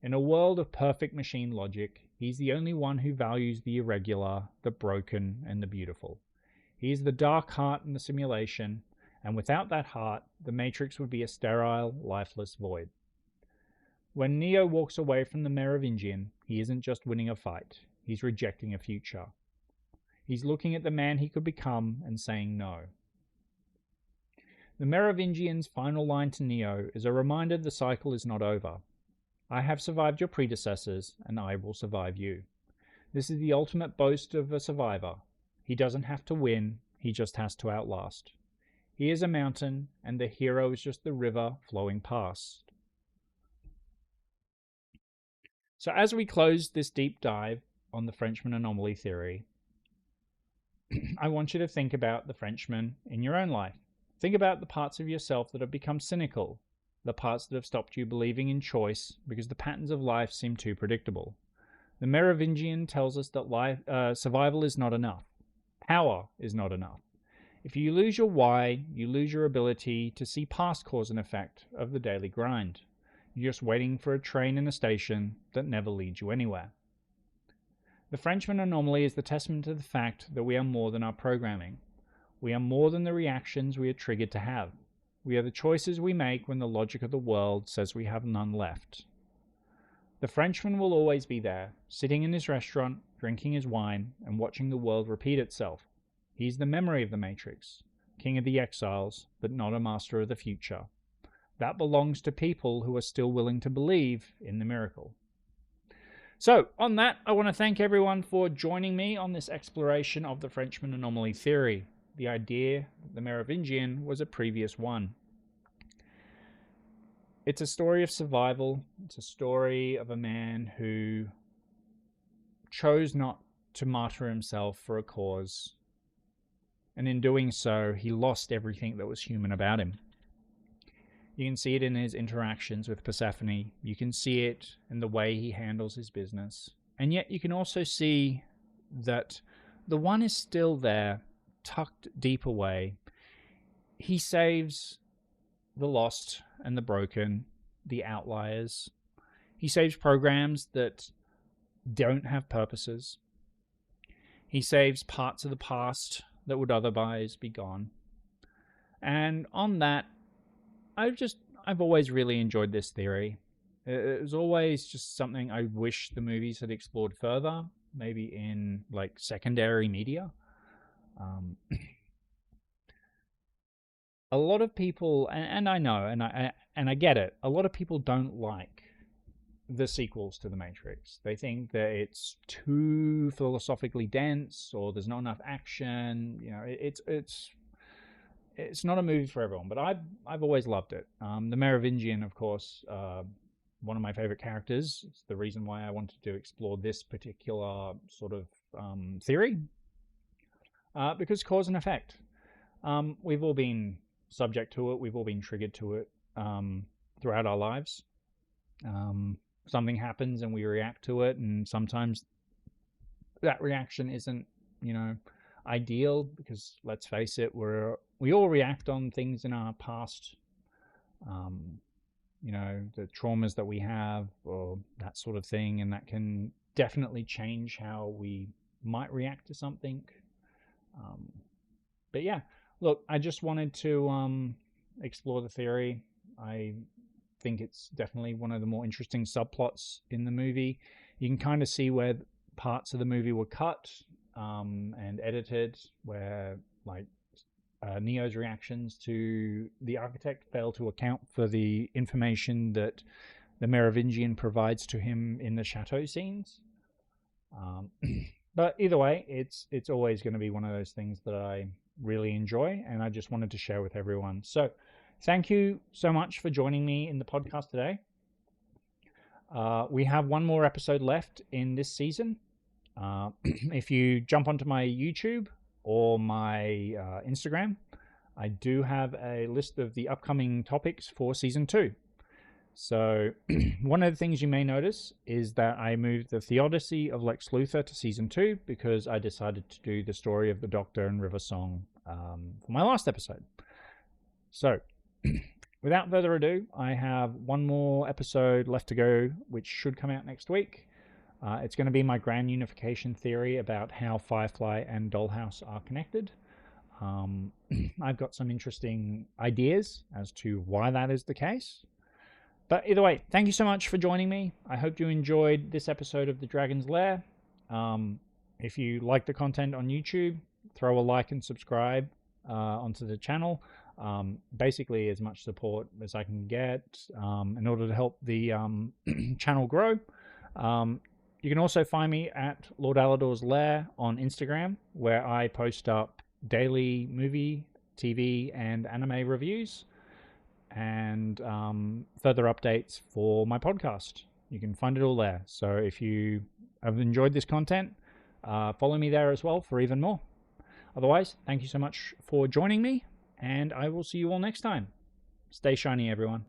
In a world of perfect machine logic, he's the only one who values the irregular, the broken, and the beautiful. He is the dark heart in the simulation, and without that heart, the Matrix would be a sterile, lifeless void. When Neo walks away from the Merovingian, he isn't just winning a fight, he's rejecting a future. He's looking at the man he could become and saying no. The Merovingian's final line to Neo is a reminder the cycle is not over. I have survived your predecessors, and I will survive you. This is the ultimate boast of a survivor. He doesn't have to win, he just has to outlast. He is a mountain, and the hero is just the river flowing past. So as we close this deep dive on the Frenchman Anomaly theory, I want you to think about the Frenchman in your own life. Think about the parts of yourself that have become cynical, the parts that have stopped you believing in choice because the patterns of life seem too predictable. The Merovingian tells us that survival is not enough. Power is not enough. If you lose your why, you lose your ability to see past cause and effect of the daily grind. You're just waiting for a train in a station that never leads you anywhere. The Frenchman Anomaly is the testament to the fact that we are more than our programming. We are more than the reactions we are triggered to have. We are the choices we make when the logic of the world says we have none left. The Frenchman will always be there, sitting in his restaurant, drinking his wine, and watching the world repeat itself. He is the memory of the Matrix, king of the exiles, but not a master of the future. That belongs to people who are still willing to believe in the miracle. So, on that, I want to thank everyone for joining me on this exploration of the Frenchman Anomaly theory. The idea that the Merovingian was a previous one. It's a story of survival. It's a story of a man who chose not to martyr himself for a cause. And in doing so, he lost everything that was human about him. You can see it in his interactions with Persephone. You can see it in the way he handles his business. And yet you can also see that the one is still there, tucked deep away. He saves the lost and the broken, the outliers. He saves programs that don't have purposes. He saves parts of the past that would otherwise be gone. And on that, I've always really enjoyed this theory. It was always just something I wish the movies had explored further, maybe in like secondary media. A lot of people, and I know, and I get it. A lot of people don't like the sequels to The Matrix. They think that it's too philosophically dense, or there's not enough action. You know, it's not a movie for everyone, but I've always loved it. The Merovingian, of course, one of my favorite characters. It's the reason why I wanted to explore this particular sort of theory, because cause and effect. We've all been subject to it. We've all been triggered to it throughout our lives. Something happens and we react to it, and sometimes that reaction isn't, ideal, because let's face it, we all react on things in our past, the traumas that we have, or that sort of thing, and that can definitely change how we might react to something. But yeah, look, I just wanted to explore the theory. I think it's definitely one of the more interesting subplots in the movie. You can kind of see where parts of the movie were cut and edited, where like Neo's reactions to the architect fail to account for the information that the Merovingian provides to him in the chateau scenes. But either way, it's always going to be one of those things that I really enjoy, and I just wanted to share with everyone. So thank you so much for joining me in the podcast today. We have one more episode left in this season. If you jump onto my YouTube or my Instagram, I do have a list of the upcoming topics for season 2. So one of the things you may notice is that I moved the Theodicy of Lex Luthor to season 2 because I decided to do the story of the Doctor and River Song for my last episode. So without further ado, I have one more episode left to go, which should come out next week. It's going to be my grand unification theory about how Firefly and Dollhouse are connected. I've got some interesting ideas as to why that is the case. But either way, thank you so much for joining me. I hope you enjoyed this episode of The Dragon's Lair. If you like the content on YouTube, throw a like and subscribe onto the channel. Basically as much support as I can get in order to help the channel grow. You can also find me at Lord Alador's Lair on Instagram, where I post up daily movie, TV, and anime reviews, and further updates for my podcast. You can find it all there. So if you have enjoyed this content, follow me there as well for even more. Otherwise, thank you so much for joining me, and I will see you all next time. Stay shiny, everyone.